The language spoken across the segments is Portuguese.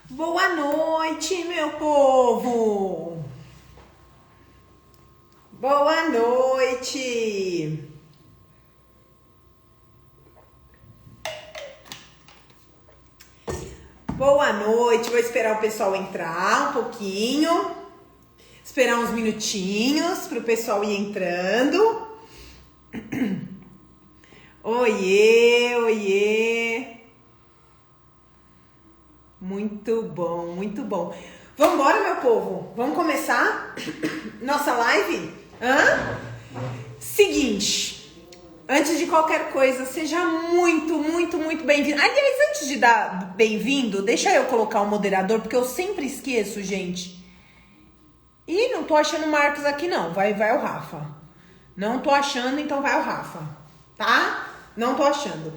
Boa noite, meu povo! Boa noite! Boa noite, vou esperar o pessoal entrar um pouquinho, esperar uns minutinhos para o pessoal ir entrando. Oiê, oiê! Muito bom, muito bom. Vamos embora, meu povo? Vamos começar nossa live? Seguinte, antes de qualquer coisa, seja muito bem-vindo. Aliás, antes de dar bem-vindo, deixa eu colocar o moderador, porque eu sempre esqueço, gente. E não tô achando o Marcos aqui, não. Vai o Rafa. Não tô achando, então vai o Rafa. Tá? Não tô achando.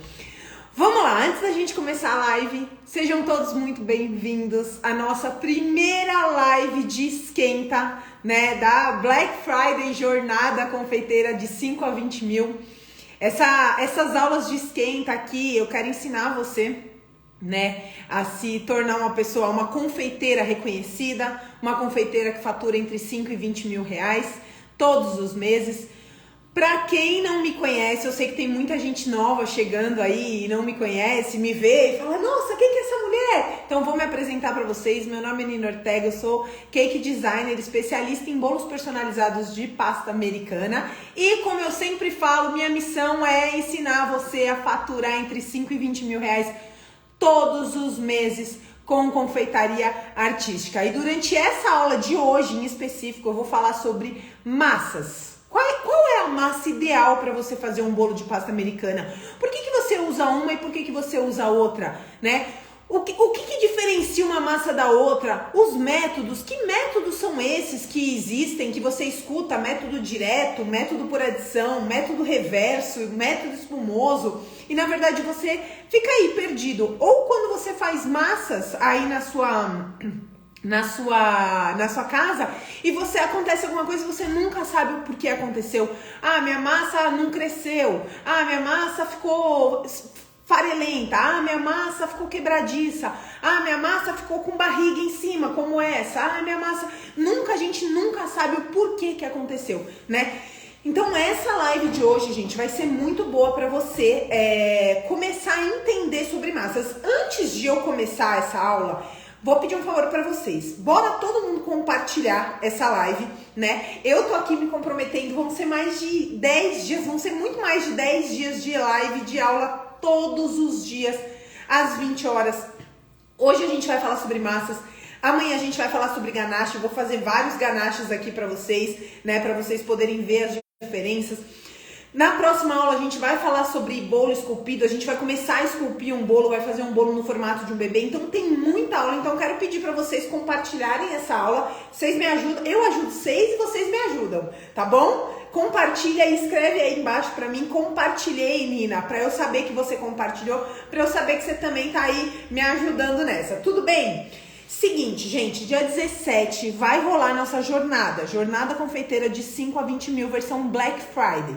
Vamos lá, antes da gente começar a live, sejam todos muito bem-vindos à nossa primeira live de esquenta, né, da Black Friday Jornada Confeiteira de 5 a 20 mil. Essas aulas de esquenta aqui, eu quero ensinar você, né, a se tornar uma confeiteira reconhecida, uma confeiteira que fatura entre 5 e 20 mil reais todos os meses. Pra quem não me conhece, eu sei que tem muita gente nova chegando aí e não me conhece, me vê e fala, nossa, quem que é essa mulher? Então vou me apresentar pra vocês, meu nome é Nina Ortega, eu sou cake designer, especialista em bolos personalizados de pasta americana e como eu sempre falo, minha missão é ensinar você a faturar entre 5 e 20 mil reais todos os meses com confeitaria artística. E durante essa aula de hoje em específico, eu vou falar sobre massas. Qual é a massa ideal para você fazer um bolo de pasta americana? Por que você usa uma e por que você usa outra, né? O que diferencia uma massa da outra? Os métodos, que métodos são esses que existem, que você escuta? Método direto, método por adição, método reverso, método espumoso. E na verdade você fica aí perdido. Ou quando você faz massas aí na sua casa e acontece alguma coisa e você nunca sabe o porquê aconteceu. Ah, minha massa não cresceu. Ah, minha massa ficou farelenta. Ah, minha massa ficou quebradiça. Ah, minha massa ficou com barriga em cima, como essa. Ah, minha massa... A gente nunca sabe o porquê que aconteceu, né? Então essa live de hoje, gente, vai ser muito boa para você começar a entender sobre massas. Antes de eu começar essa aula, vou pedir um favor para vocês. Bora todo mundo compartilhar essa live, né? Eu tô aqui me comprometendo, vão ser mais de 10 dias, vão ser muito mais de 10 dias de live, de aula todos os dias, às 20 horas. Hoje a gente vai falar sobre massas. Amanhã a gente vai falar sobre ganache. Eu vou fazer vários ganaches aqui para vocês, né? Para vocês poderem ver as diferenças. Na próxima aula a gente vai falar sobre bolo esculpido, a gente vai começar a esculpir um bolo, vai fazer um bolo no formato de um bebê, então tem muita aula, então eu quero pedir para vocês compartilharem essa aula, vocês me ajudam, eu ajudo vocês e vocês me ajudam, tá bom? Compartilha e escreve aí embaixo para mim, compartilhei, Nina, para eu saber que você compartilhou, para eu saber que você também tá aí me ajudando nessa, tudo bem? Seguinte, gente, dia 17 vai rolar nossa jornada confeiteira de 5 a 20 mil, versão Black Friday.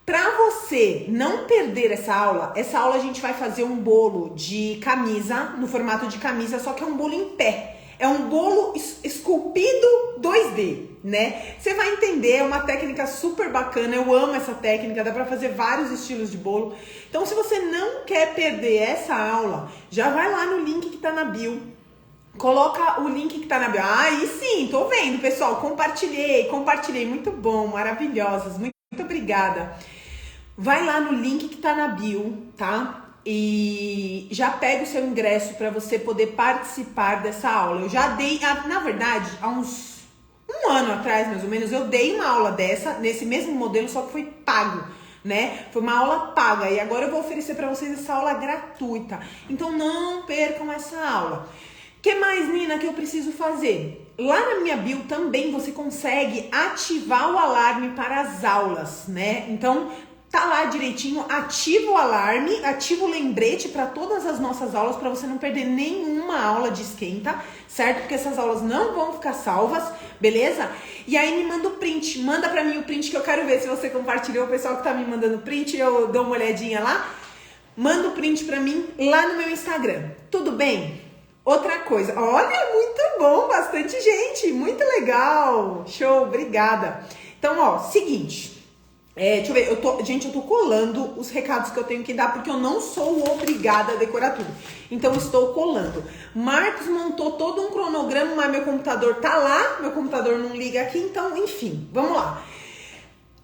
Para você não perder essa aula a gente vai fazer um bolo de camisa, no formato de camisa, só que é um bolo em pé. É um bolo esculpido 2D, né? Você vai entender, é uma técnica super bacana, eu amo essa técnica, dá para fazer vários estilos de bolo. Então, se você não quer perder essa aula, já vai lá no link que tá na bio. Coloca o link que tá na bio. Aí sim, tô vendo, pessoal. Compartilhei. Muito bom, maravilhosas. Muito obrigada. Vai lá no link que tá na bio, tá? E já pega o seu ingresso para você poder participar dessa aula. Eu já dei, na verdade, há uns um ano atrás, mais ou menos, eu dei uma aula dessa, nesse mesmo modelo, só que foi pago, né? Foi uma aula paga. E agora eu vou oferecer para vocês essa aula gratuita. Então não percam essa aula. O que mais, Nina, que eu preciso fazer? Lá na minha bio também você consegue ativar o alarme para as aulas, né? Então, tá lá direitinho, ativa o alarme, ativa o lembrete para todas as nossas aulas, para você não perder nenhuma aula de esquenta, certo? Porque essas aulas não vão ficar salvas, beleza? E aí me manda o print, manda para mim o print que eu quero ver se você compartilhou, o pessoal que tá me mandando print, eu dou uma olhadinha lá. Manda o print para mim lá no meu Instagram, tudo bem? Outra coisa, olha, muito bom, bastante gente, muito legal, show, obrigada. Então, ó, seguinte, deixa eu ver, eu tô colando os recados que eu tenho que dar, porque eu não sou obrigada a decorar tudo, então estou colando. Marcos montou todo um cronograma, mas meu computador tá lá, meu computador não liga aqui, então, enfim, vamos lá.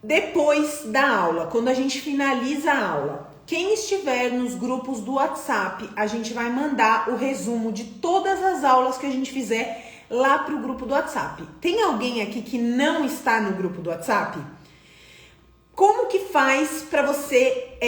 Depois da aula, quando a gente finaliza a aula, quem estiver nos grupos do WhatsApp, a gente vai mandar o resumo de todas as aulas que a gente fizer lá pro grupo do WhatsApp. Tem alguém aqui que não está no grupo do WhatsApp? Como que faz para você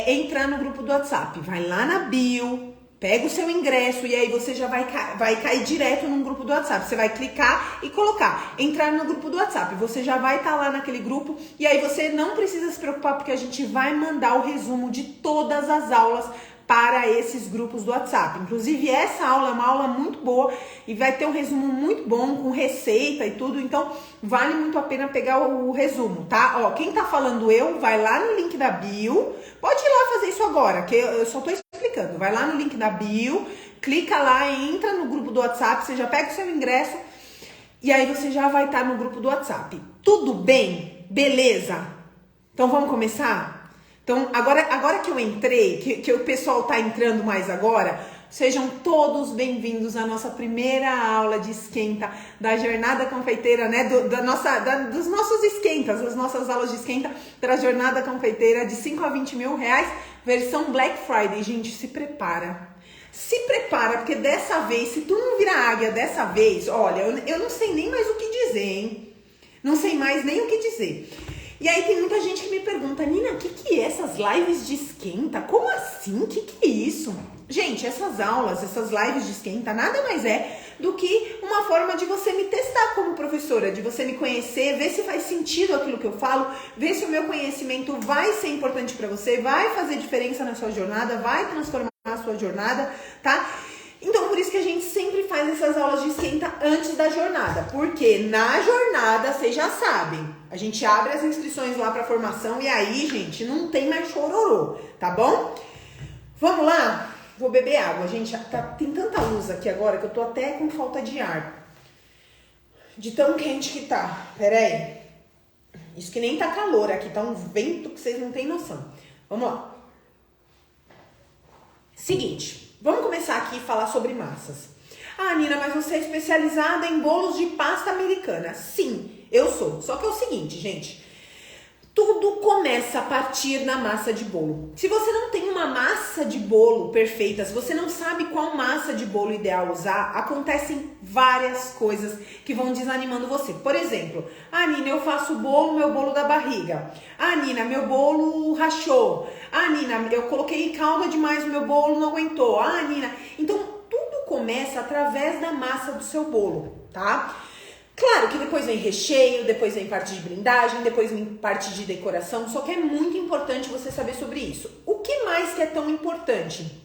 entrar no grupo do WhatsApp? Vai lá na bio, pega o seu ingresso e aí você já vai cair direto num grupo do WhatsApp. Você vai clicar e colocar, entrar no grupo do WhatsApp. Você já vai estar lá naquele grupo e aí você não precisa se preocupar porque a gente vai mandar o resumo de todas as aulas para esses grupos do WhatsApp. Inclusive, essa aula é uma aula muito boa e vai ter um resumo muito bom com receita e tudo, então vale muito a pena pegar o resumo, tá? Ó, quem tá falando vai lá no link da bio, pode ir lá fazer isso agora, que eu só tô explicando. Vai lá no link da bio, clica lá, entra no grupo do WhatsApp, você já pega o seu ingresso e aí você já vai estar no grupo do WhatsApp. Tudo bem? Beleza? Então vamos começar? Então, agora que eu entrei, que o pessoal tá entrando mais agora, sejam todos bem-vindos à nossa primeira aula de esquenta da Jornada Confeiteira, né? Dos nossos esquentas, as nossas aulas de esquenta da Jornada Confeiteira de 5 a 20 mil reais, versão Black Friday. Gente, se prepara. Se prepara, porque dessa vez, se tu não virar águia dessa vez, olha, eu não sei nem mais o que dizer, hein? Não sei mais nem o que dizer. E aí tem muita gente que me pergunta, Nina, o que é essas lives de esquenta? Como assim? O que é isso? Gente, essas aulas, essas lives de esquenta, nada mais é do que uma forma de você me testar como professora, de você me conhecer, ver se faz sentido aquilo que eu falo, ver se o meu conhecimento vai ser importante para você, vai fazer diferença na sua jornada, vai transformar a sua jornada, tá? Então, por isso que a gente sempre faz essas aulas de esquenta antes da jornada, porque na jornada, vocês já sabem, a gente abre as inscrições lá para formação e aí, gente, não tem mais chororô, tá bom? Vamos lá? Vou beber água, gente, tem tanta luz aqui agora que eu tô até com falta de ar, de tão quente que tá. Pera aí, isso que nem tá calor aqui, tá um vento que vocês não têm noção. Vamos lá. Seguinte, vamos começar aqui a falar sobre massas. Ah, Nina, mas você é especializada em bolos de pasta americana. Sim, eu sou. Só que é o seguinte, gente. Tudo começa a partir na massa de bolo. Se você não tem uma massa de bolo perfeita, se você não sabe qual massa de bolo ideal usar, acontecem várias coisas que vão desanimando você. Por exemplo, ah, Nina, eu faço bolo, meu bolo da barriga. Ah, Nina, meu bolo rachou. Ah, Nina, eu coloquei calda demais no meu bolo, não aguentou. Ah, Nina, então tudo começa através da massa do seu bolo, tá? Claro que depois vem recheio, depois vem parte de blindagem, depois vem parte de decoração, só que é muito importante você saber sobre isso. O que mais que é tão importante?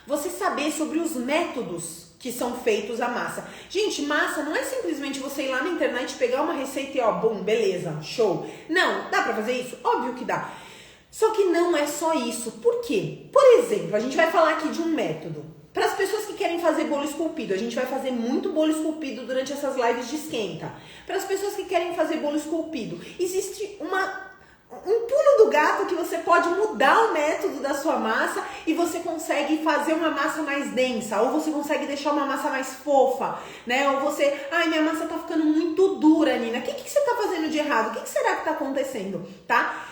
Você saber sobre os métodos que são feitos a massa. Gente, massa não é simplesmente você ir lá na internet, pegar uma receita e ó, bom, beleza, show. Não, dá pra fazer isso? Óbvio que dá. Só que não é só isso. Por quê? Por exemplo, a gente vai falar aqui de um método. Para as pessoas que querem fazer bolo esculpido, a gente vai fazer muito bolo esculpido durante essas lives de esquenta. Para as pessoas que querem fazer bolo esculpido, existe um pulo do gato que você pode mudar o método da sua massa e você consegue fazer uma massa mais densa, ou você consegue deixar uma massa mais fofa, né? Ou você, ai, minha massa tá ficando muito dura, Nina. O que você tá fazendo de errado? O que será que tá acontecendo, tá?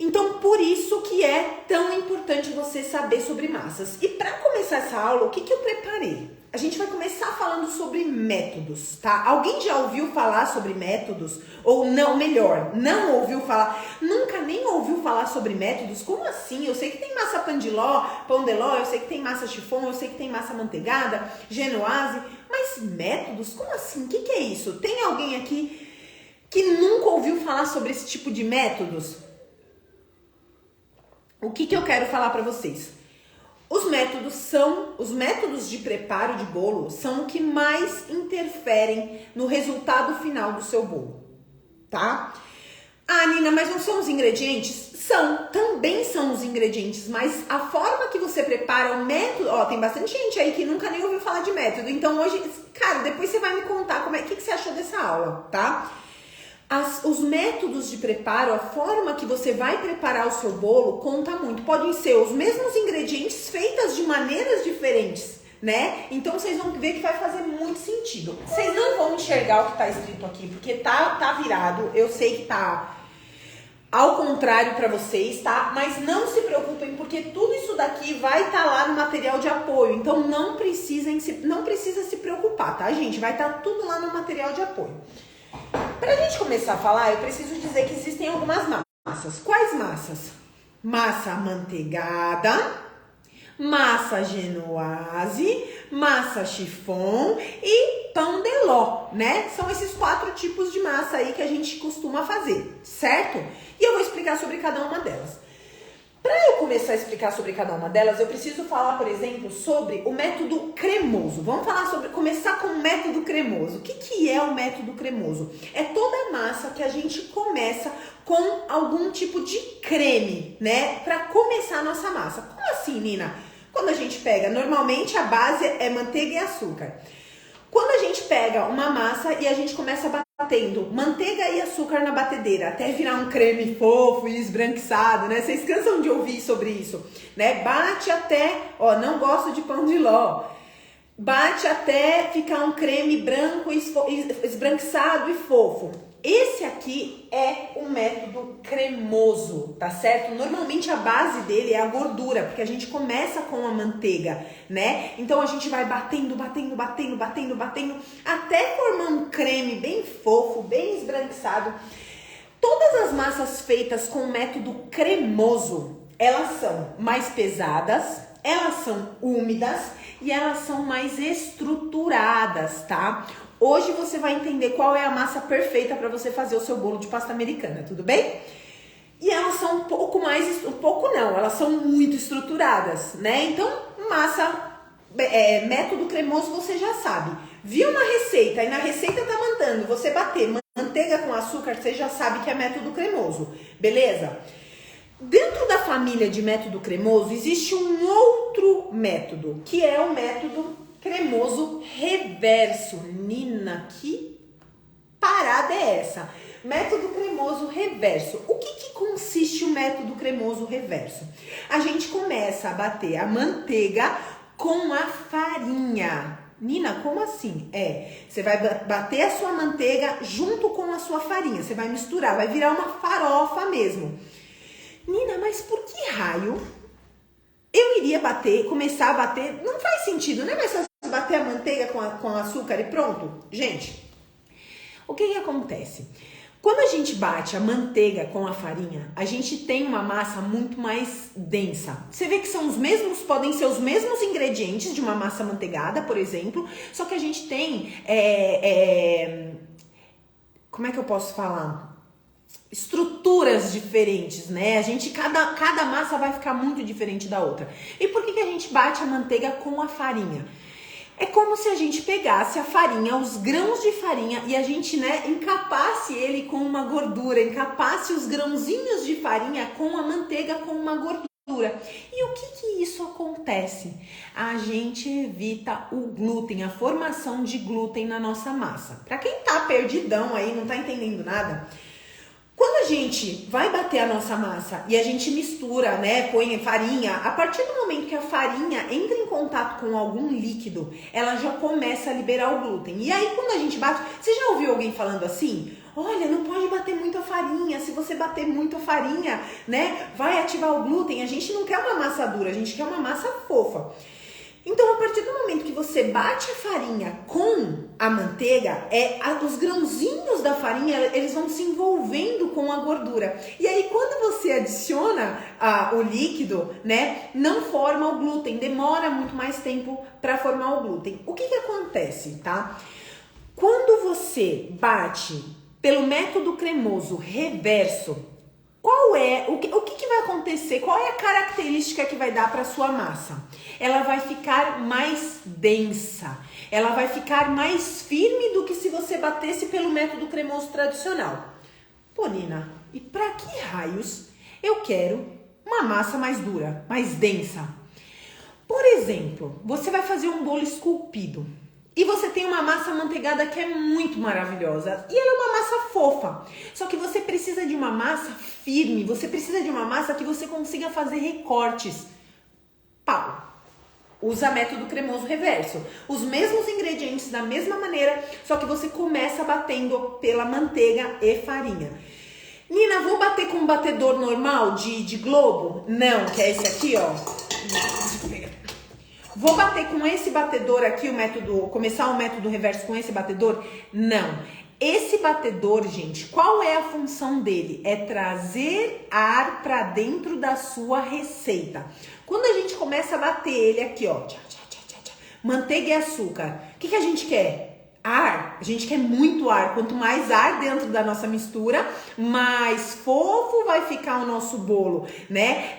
Então, por isso que é tão importante você saber sobre massas. E para começar essa aula, o que eu preparei? A gente vai começar falando sobre métodos, tá? Alguém já ouviu falar sobre métodos? Ou não, melhor, não ouviu falar? Nunca nem ouviu falar sobre métodos? Como assim? Eu sei que tem massa pão de ló, eu sei que tem massa chiffon, eu sei que tem massa manteigada, genoise, mas métodos? Como assim? O que é isso? Tem alguém aqui que nunca ouviu falar sobre esse tipo de métodos? O que eu quero falar para vocês? Os métodos de preparo de bolo são o que mais interferem no resultado final do seu bolo, tá? Ah, Nina, mas não são os ingredientes? Também são os ingredientes, mas a forma que você prepara, o método, ó, tem bastante gente aí que nunca nem ouviu falar de método, então hoje, cara, depois você vai me contar o que você achou dessa aula, tá? Os métodos de preparo, a forma que você vai preparar o seu bolo conta muito, podem ser os mesmos ingredientes feitas de maneiras diferentes, né? Então vocês vão ver que vai fazer muito sentido. Vocês não vão enxergar o que tá escrito aqui, porque tá virado, eu sei que tá ao contrário para vocês, tá? Mas não se preocupem, porque tudo isso daqui vai estar lá no material de apoio. Então não precisa se preocupar, tá, gente? Vai estar tudo lá no material de apoio. Pra gente começar a falar, eu preciso dizer que existem algumas massas. Quais massas? Massa amanteigada, massa genoise, massa chiffon e pão de ló, né? São esses 4 tipos de massa aí que a gente costuma fazer, certo? E eu vou explicar sobre cada uma delas. Para eu começar a explicar sobre cada uma delas, eu preciso falar, por exemplo, sobre o método cremoso. Vamos começar com o método cremoso. O que é o método cremoso? É toda a massa que a gente começa com algum tipo de creme, né? Para começar a nossa massa. Como assim, Nina? Quando a gente pega, normalmente a base é manteiga e açúcar. Quando a gente pega uma massa e a gente começa batendo manteiga e açúcar na batedeira até virar um creme fofo e esbranquiçado, né? Vocês cansam de ouvir sobre isso, né? Bate até, ó, não gosto de pão de ló. Bate até ficar um creme branco, esbranquiçado e fofo. Esse aqui é o método cremoso, tá certo? Normalmente a base dele é a gordura, porque a gente começa com a manteiga, né? Então a gente vai batendo, até formar um creme bem fofo, bem esbranquiçado. Todas as massas feitas com o método cremoso, elas são mais pesadas, elas são úmidas e elas são mais estruturadas, tá? Hoje você vai entender qual é a massa perfeita para você fazer o seu bolo de pasta americana, tudo bem? E elas são elas são muito estruturadas, né? Então, método cremoso você já sabe. Viu uma receita e na receita tá mandando você bater manteiga com açúcar, você já sabe que é método cremoso, beleza? Dentro da família de método cremoso existe um outro método, que é o método cremoso reverso. Nina, que parada é essa? Método cremoso reverso. O que consiste o método cremoso reverso? A gente começa a bater a manteiga com a farinha. Nina, como assim? Você vai bater a sua manteiga junto com a sua farinha. Você vai misturar, vai virar uma farofa mesmo. Nina, mas por que raio eu iria começar a bater? Não faz sentido, né? Mas bater a manteiga com açúcar e pronto? Gente, o que acontece? Quando a gente bate a manteiga com a farinha, a gente tem uma massa muito mais densa. Você vê que podem ser os mesmos ingredientes de uma massa manteigada, por exemplo, só que a gente tem, como é que eu posso falar? Estruturas diferentes, né? Cada massa vai ficar muito diferente da outra. E por que a gente bate a manteiga com a farinha? É como se a gente pegasse a farinha, os grãos de farinha e a gente, né, encapasse ele com uma gordura, encapasse os grãozinhos de farinha com a manteiga com uma gordura. E o que isso acontece? A gente evita o glúten, a formação de glúten na nossa massa. Para quem tá perdidão aí, não tá entendendo nada, quando a gente vai bater a nossa massa e a gente mistura, né, põe farinha, a partir do momento que a farinha entra em contato com algum líquido, ela já começa a liberar o glúten. E aí quando a gente bate, você já ouviu alguém falando assim? Olha, não pode bater muito a farinha, se você bater muito a farinha, né, vai ativar o glúten. A gente não quer uma massa dura, a gente quer uma massa fofa. Então, a partir do momento que você bate a farinha com a manteiga, os grãozinhos da farinha, eles vão se envolvendo com a gordura. E aí, quando você adiciona o líquido, né, não forma o glúten, demora muito mais tempo para formar o glúten. O que acontece, tá? Quando você bate pelo método cremoso reverso, o que vai acontecer? Qual é a característica que vai dar para sua massa? Ela vai ficar mais densa, ela vai ficar mais firme do que se você batesse pelo método cremoso tradicional. Pô, Nina, E para que raios eu quero uma massa mais dura, mais densa? Por exemplo, você vai fazer um bolo esculpido e você tem uma massa amanteigada que é muito maravilhosa e ela é uma massa fofa. Só que você precisa de uma massa firme, você precisa de uma massa que você consiga fazer recortes. Pau! Usa método cremoso reverso. Os mesmos ingredientes da mesma maneira, só que você começa batendo pela manteiga e farinha. Nina, vou bater com um batedor normal de globo? Não, que é esse aqui, ó. Vou bater com esse batedor aqui, começar o método reverso com esse batedor? Não. Esse batedor, gente, qual é a função dele? É trazer ar para dentro da sua receita. Quando a gente começa a bater ele aqui, ó, manteiga e açúcar, o que a gente quer? Ar. A gente quer muito ar. Quanto mais ar dentro da nossa mistura, mais fofo vai ficar o nosso bolo, né?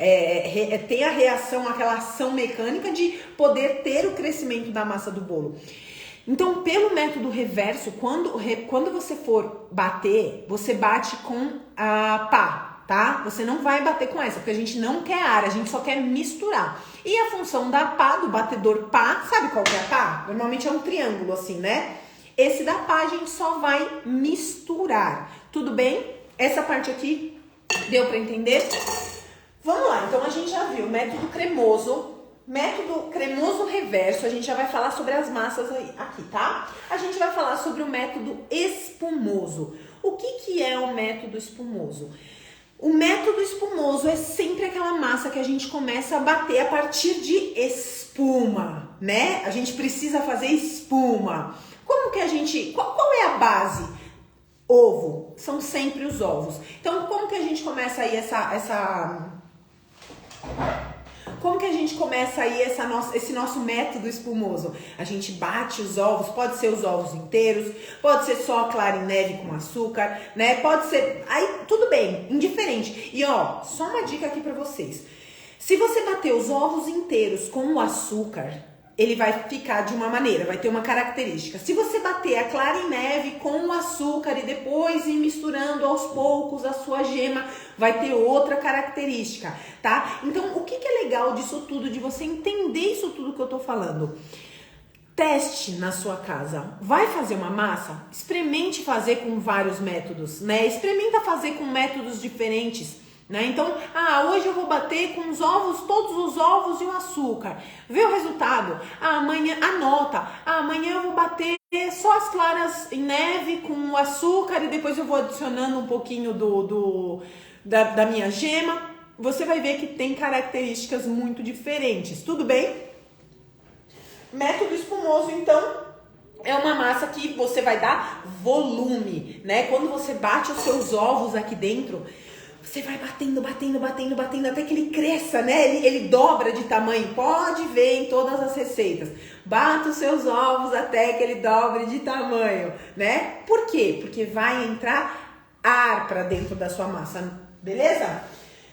Tem a reação, aquela ação mecânica de poder ter o crescimento da massa do bolo. Então, pelo método reverso, quando você for bater, você bate com a pá, tá? Você não vai bater com essa, porque a gente não quer ar, a gente só quer misturar. E a função da pá, do batedor pá, sabe qual que é a pá? Normalmente é um triângulo assim, né? Esse da pá a gente só vai misturar. Tudo bem? Essa parte aqui deu para entender? Vamos lá, então a gente já viu método cremoso reverso, a gente já vai falar sobre as massas aqui, tá? A gente vai falar sobre o método espumoso. O que é o método espumoso? O método espumoso é sempre aquela massa que a gente começa a bater a partir de espuma, né? A gente precisa fazer espuma. Como que a gente... Qual é a base? Ovo. São sempre os ovos. Então, como que a gente começa aí Como que a gente começa aí esse nosso método espumoso? A gente bate os ovos, pode ser os ovos inteiros, pode ser só a clara em neve com açúcar, né? Pode ser... Aí, tudo bem, indiferente. E ó, só uma dica aqui pra vocês. Se você bater os ovos inteiros com o açúcar, ele vai ficar de uma maneira, vai ter uma característica. Se você bater a clara em neve com o açúcar e depois ir misturando aos poucos a sua gema, vai ter outra característica, tá? Então, o que é legal disso tudo, de você entender isso tudo que eu tô falando? Teste na sua casa. Vai fazer uma massa? Experimente fazer com vários métodos, né? Experimenta fazer com métodos diferentes. Né? Então, hoje eu vou bater com os ovos, todos os ovos e o açúcar. Vê o resultado. Amanhã, anota. Amanhã eu vou bater só as claras em neve com o açúcar e depois eu vou adicionando um pouquinho da minha gema. Você vai ver que tem características muito diferentes. Tudo bem? Método espumoso, então, é uma massa que você vai dar volume, né? Quando você bate os seus ovos aqui dentro, você vai batendo até que ele cresça, né? Ele dobra de tamanho. Pode ver em todas as receitas. Bata os seus ovos até que ele dobre de tamanho, né? Por quê? Porque vai entrar ar para dentro da sua massa, beleza?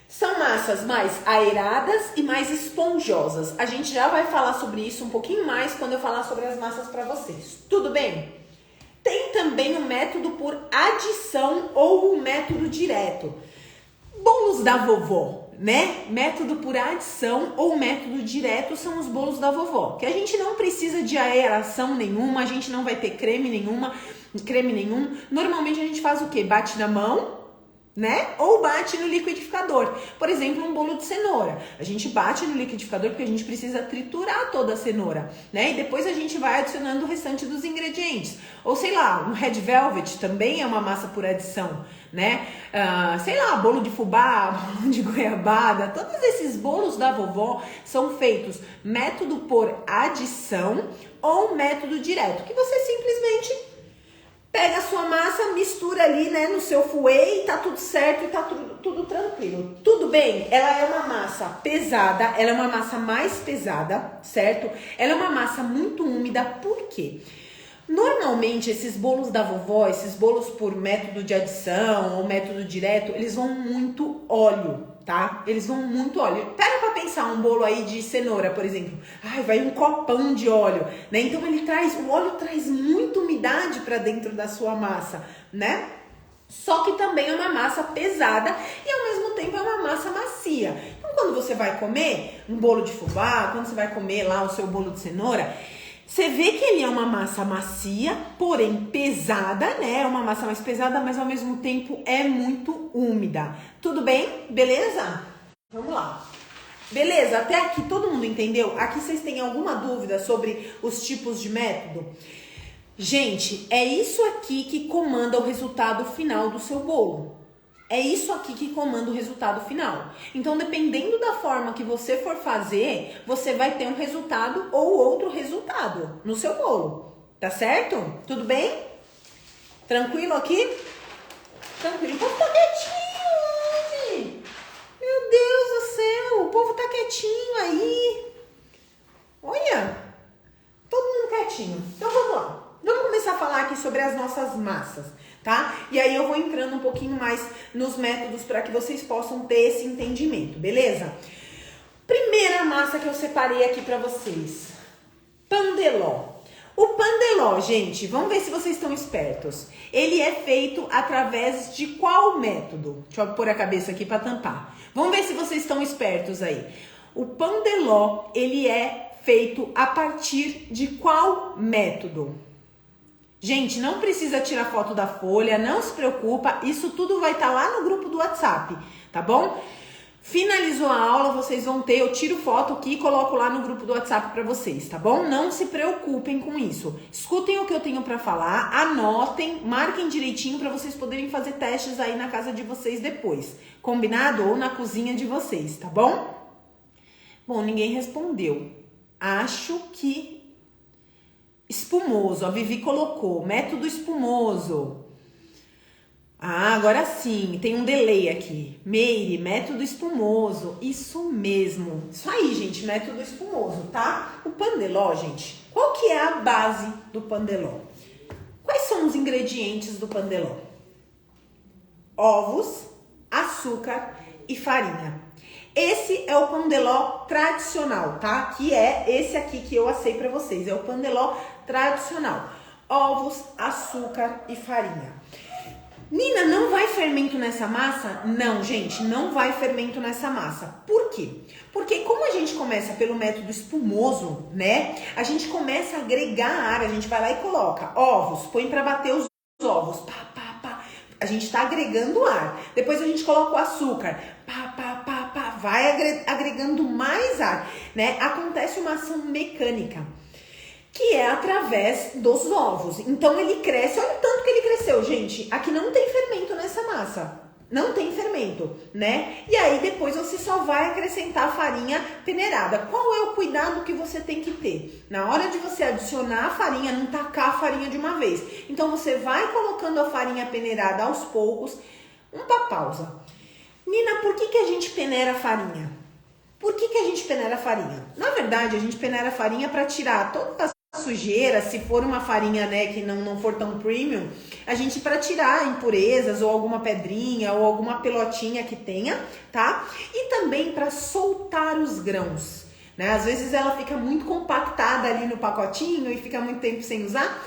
São massas mais aeradas e mais esponjosas. A gente já vai falar sobre isso um pouquinho mais quando eu falar sobre as massas para vocês. Tudo bem? Tem também o método por adição ou o método direto. Bolos da vovó, né? Método por adição ou método direto são os bolos da vovó, que a gente não precisa de aeração nenhuma, a gente não vai ter creme nenhum. Normalmente a gente faz o quê? Bate na mão, né? Ou bate no liquidificador. Por exemplo, um bolo de cenoura. A gente bate no liquidificador porque a gente precisa triturar toda a cenoura, né? E depois a gente vai adicionando o restante dos ingredientes. Ou sei lá, um red velvet também é uma massa por adição, né? Sei lá, bolo de fubá, bolo de goiabada, todos esses bolos da vovó são feitos método por adição ou método direto, que você simplesmente pega a sua massa, mistura ali, né, no seu fouet e tá tudo certo e tá tudo tranquilo. Tudo bem? Ela é uma massa pesada, ela é uma massa mais pesada, certo? Ela é uma massa muito úmida, por quê? Normalmente, esses bolos da vovó, esses bolos por método de adição ou método direto, eles vão muito óleo, tá? Eles vão muito óleo. Pera pra pensar um bolo aí de cenoura, por exemplo. Ai, vai um copão de óleo, né? Então, o óleo traz muita umidade pra dentro da sua massa, né? Só que também é uma massa pesada e ao mesmo tempo é uma massa macia. Então quando você vai comer um bolo de fubá, quando você vai comer lá o seu bolo de cenoura, você vê que ele é uma massa macia, porém pesada, né? É uma massa mais pesada, mas ao mesmo tempo é muito úmida. Tudo bem? Beleza? Vamos lá. Beleza? Até aqui todo mundo entendeu? Aqui vocês têm alguma dúvida sobre os tipos de método? Gente, é isso aqui que comanda o resultado final do seu bolo. É isso aqui que comanda o resultado final. Então, dependendo da forma que você for fazer, você vai ter um resultado ou outro resultado no seu bolo. Tá certo? Tudo bem? Tranquilo aqui? Tranquilo. O povo tá quietinho hoje. Meu Deus do céu, o povo tá quietinho aí. Olha, todo mundo quietinho. Então, vamos lá. Vamos começar a falar aqui sobre as nossas massas, tá? E aí eu vou entrando um pouquinho mais nos métodos para que vocês possam ter esse entendimento, beleza? Primeira massa que eu separei aqui para vocês, pandeló. O pandeló, gente, vamos ver se vocês estão espertos. Ele é feito através de qual método? Deixa eu pôr a cabeça aqui para tampar. Vamos ver se vocês estão espertos aí. O pandeló, ele é feito a partir de qual método? Gente, não precisa tirar foto da folha, não se preocupa, isso tudo vai estar lá no grupo do WhatsApp, tá bom? Finalizou a aula, vocês vão ter, eu tiro foto aqui e coloco lá no grupo do WhatsApp para vocês, tá bom? Não se preocupem com isso. Escutem o que eu tenho para falar, anotem, marquem direitinho para vocês poderem fazer testes aí na casa de vocês depois, combinado? Ou na cozinha de vocês, tá bom? Bom, ninguém respondeu. Acho que espumoso, a Vivi colocou, método espumoso. Ah, agora sim, tem um delay aqui. Meire, método espumoso, isso mesmo. Isso aí, gente, método espumoso, tá? O pandeló, gente, qual que é a base do pandeló? Quais são os ingredientes do pandeló? Ovos, açúcar e farinha. Esse é o pandeló tradicional, tá? Que é esse aqui que eu assei pra vocês. É o pandeló tradicional. Ovos, açúcar e farinha. Nina, não vai fermento nessa massa? Não, gente, não vai fermento nessa massa. Por quê? Porque como a gente começa pelo método espumoso, né? A gente começa a agregar ar, a gente vai lá e coloca ovos, põe pra bater os ovos, pá, pá, pá. A gente tá agregando ar. Depois a gente coloca o açúcar, pá, pá, pá, pá. Vai agregando mais ar, né? Acontece uma ação mecânica, que é através dos ovos. Então ele cresce, olha o tanto que ele cresceu, gente. Aqui não tem fermento nessa massa. Não tem fermento, né? E aí depois você só vai acrescentar a farinha peneirada. Qual é o cuidado que você tem que ter? Na hora de você adicionar a farinha, não tacar a farinha de uma vez. Então você vai colocando a farinha peneirada aos poucos. Uma pausa. Nina, por que a gente peneira a farinha? Por que a gente peneira a farinha? Na verdade, a gente peneira a farinha para tirar toda a sujeira, se for uma farinha, né, que não for tão premium, a gente para tirar impurezas ou alguma pedrinha ou alguma pelotinha que tenha, tá? E também para soltar os grãos, né? Às vezes ela fica muito compactada ali no pacotinho e fica muito tempo sem usar.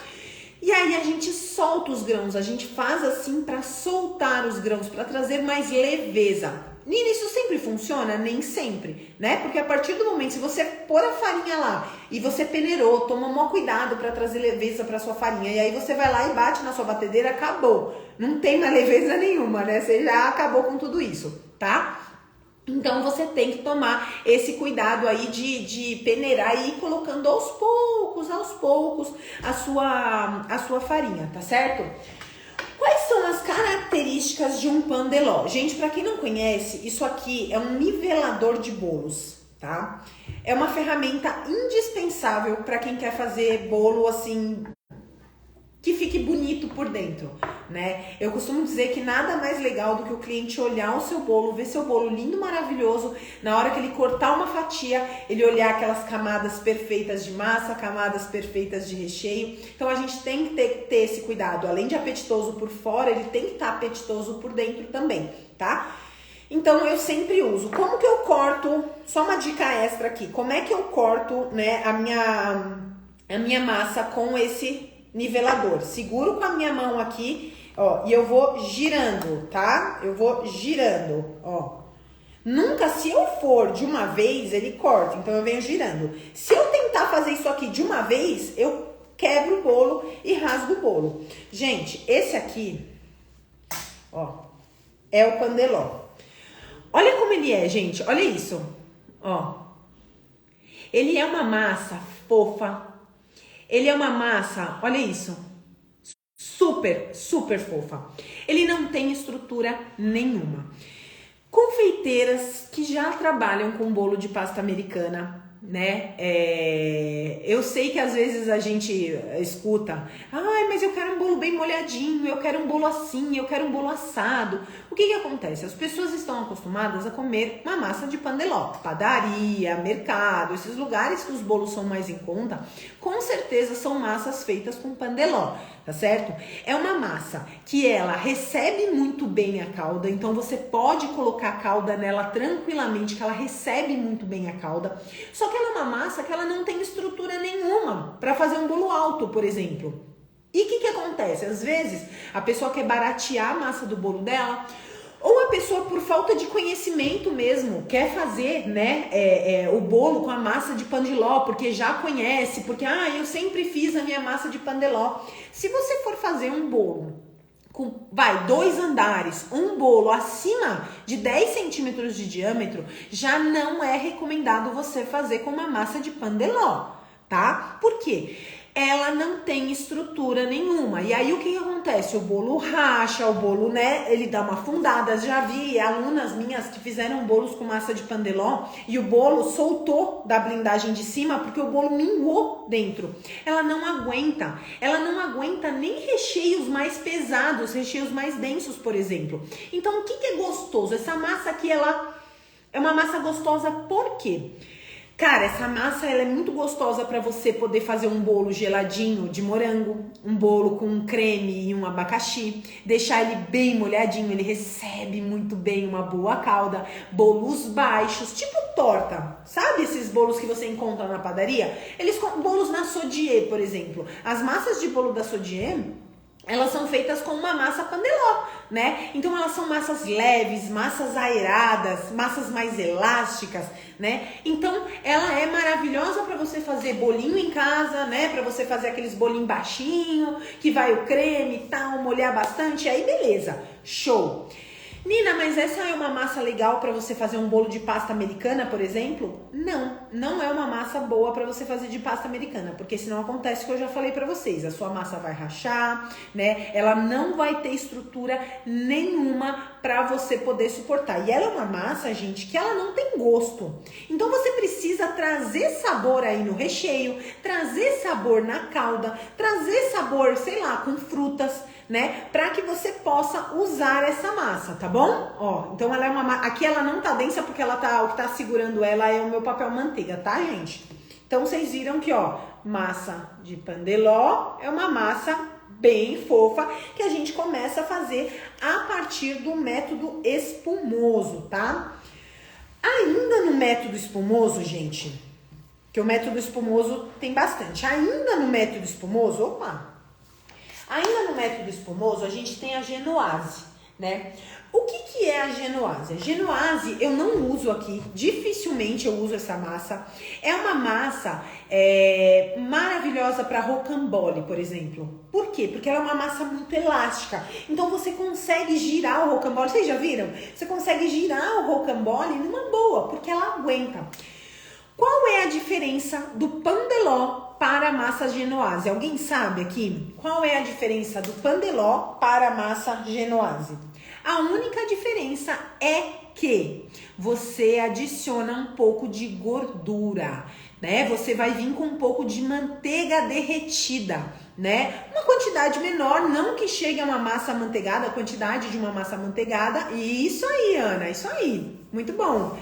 E aí a gente solta os grãos, a gente faz assim para soltar os grãos, para trazer mais leveza. Nina, isso sempre funciona? Nem sempre, né? Porque a partir do momento, se você pôr a farinha lá e você peneirou, toma um maior cuidado para trazer leveza para sua farinha, e aí você vai lá e bate na sua batedeira, acabou. Não tem mais leveza nenhuma, né? Você já acabou com tudo isso, tá? Então você tem que tomar esse cuidado aí de peneirar e ir colocando aos poucos a sua farinha, tá certo? Quais são as características de um pandeló? Gente, para quem não conhece, isso aqui é um nivelador de bolos, tá? É uma ferramenta indispensável para quem quer fazer bolo assim que fique bonito por dentro, né? Eu costumo dizer que nada mais legal do que o cliente olhar o seu bolo, ver seu bolo lindo, maravilhoso, na hora que ele cortar uma fatia, ele olhar aquelas camadas perfeitas de massa, camadas perfeitas de recheio. Então a gente tem que ter esse cuidado, além de apetitoso por fora, ele tem que estar apetitoso por dentro também, tá? Então eu sempre uso. Como que eu corto? Só uma dica extra aqui. Como é que eu corto, né, a minha massa com esse nivelador? Seguro com a minha mão aqui, Ó, e eu vou girando, tá? Eu vou girando, ó. Nunca, se eu for de uma vez, ele corta, então eu venho girando. Se eu tentar fazer isso aqui de uma vez, eu quebro o bolo e rasgo o bolo. Gente, esse aqui, ó, é o pandeló. Olha como ele é, gente, olha isso, ó. Ele é uma massa fofa, ele é uma massa, olha isso, super, super fofa. Ele não tem estrutura nenhuma. Confeiteiras que já trabalham com bolo de pasta americana, né? Eu sei que às vezes a gente escuta, ai, mas eu quero um bolo bem molhadinho, eu quero um bolo assim, eu quero um bolo assado. O que acontece? As pessoas estão acostumadas a comer uma massa de pandeló, padaria, mercado, esses lugares que os bolos são mais em conta, com certeza são massas feitas com pandeló, tá certo? É uma massa que ela recebe muito bem a calda, então você pode colocar a calda nela tranquilamente, que ela recebe muito bem a calda. Só que ela é uma massa que ela não tem estrutura nenhuma para fazer um bolo alto, por exemplo. E o que acontece? Às vezes a pessoa quer baratear a massa do bolo dela, ou a pessoa, por falta de conhecimento mesmo, quer fazer, né, o bolo com a massa de pandeló, porque já conhece, porque eu sempre fiz a minha massa de pandeló. Se você for fazer um bolo com, 2 andares, um bolo acima de 10 centímetros de diâmetro, já não é recomendado você fazer com uma massa de pandeló, tá? Por quê? Ela não tem estrutura nenhuma. E aí o que acontece? O bolo racha, o bolo, né, ele dá uma afundada. Já vi alunas minhas que fizeram bolos com massa de pandeló e o bolo soltou da blindagem de cima porque o bolo minguou dentro. Ela não aguenta nem recheios mais pesados, recheios mais densos, por exemplo. Então o que é gostoso? Essa massa aqui, ela é uma massa gostosa por quê? Cara, essa massa ela é muito gostosa para você poder fazer um bolo geladinho de morango, um bolo com um creme e um abacaxi, deixar ele bem molhadinho, ele recebe muito bem uma boa calda, bolos baixos, tipo torta, sabe esses bolos que você encontra na padaria? Bolos na Sodier, por exemplo, as massas de bolo da Sodier, elas são feitas com uma massa pandeló, né? Então elas são massas leves, massas aeradas, massas mais elásticas, né? Então ela é maravilhosa para você fazer bolinho em casa, né? Para você fazer aqueles bolinhos baixinho, que vai o creme e tal, molhar bastante, aí beleza, show. Nina, mas essa é uma massa legal para você fazer um bolo de pasta americana, por exemplo? Não é uma massa boa para você fazer de pasta americana, porque senão acontece o que eu já falei para vocês, a sua massa vai rachar, né? Ela não vai ter estrutura nenhuma para você poder suportar. E ela é uma massa, gente, que ela não tem gosto. Então você precisa trazer sabor aí no recheio, trazer sabor na calda, trazer sabor, sei lá, com frutas, né? Para que você possa usar essa massa, tá bom? Ó, então ela é uma aqui ela não tá densa porque ela tá, o que tá segurando ela é o meu papel manteiga, tá, gente? Então vocês viram que, ó, massa de pandeló é uma massa bem fofa que a gente começa a fazer a partir do método espumoso, tá? Ainda no método espumoso, gente, que o método espumoso tem bastante. Ainda no método espumoso, ainda no método espumoso, a gente tem a genoise, né? O que é a genoise? A genoise eu não uso aqui, dificilmente eu uso essa massa. É uma massa maravilhosa para rocambole, por exemplo. Por quê? Porque ela é uma massa muito elástica. Então você consegue girar o rocambole. Vocês já viram? Você consegue girar o rocambole numa boa, porque ela aguenta. Qual é a diferença do pandeló para a massa genoise? Alguém sabe aqui? Qual é a diferença do pandeló para a massa genoise? A única diferença é que você adiciona um pouco de gordura, né? Você vai vir com um pouco de manteiga derretida, né? Uma quantidade menor, não que chegue a uma massa amanteigada, a quantidade de uma massa amanteigada. Isso aí, Ana, isso aí. Muito bom.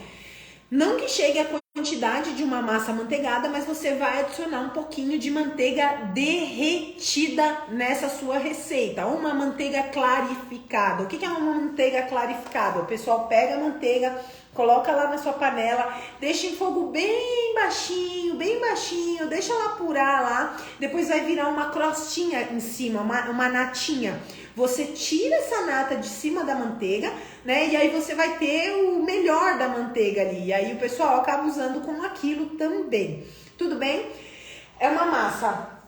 Não que chegue a quantidade de uma massa amanteigada, mas você vai adicionar um pouquinho de manteiga derretida nessa sua receita. Uma manteiga clarificada. O que é uma manteiga clarificada? O pessoal pega a manteiga, coloca lá na sua panela, deixa em fogo bem baixinho, baixinho, deixa ela apurar lá, depois vai virar uma crostinha em cima, uma natinha. Você tira essa nata de cima da manteiga, né? E aí você vai ter o melhor da manteiga ali. E aí o pessoal acaba usando com aquilo também. Tudo bem? É uma massa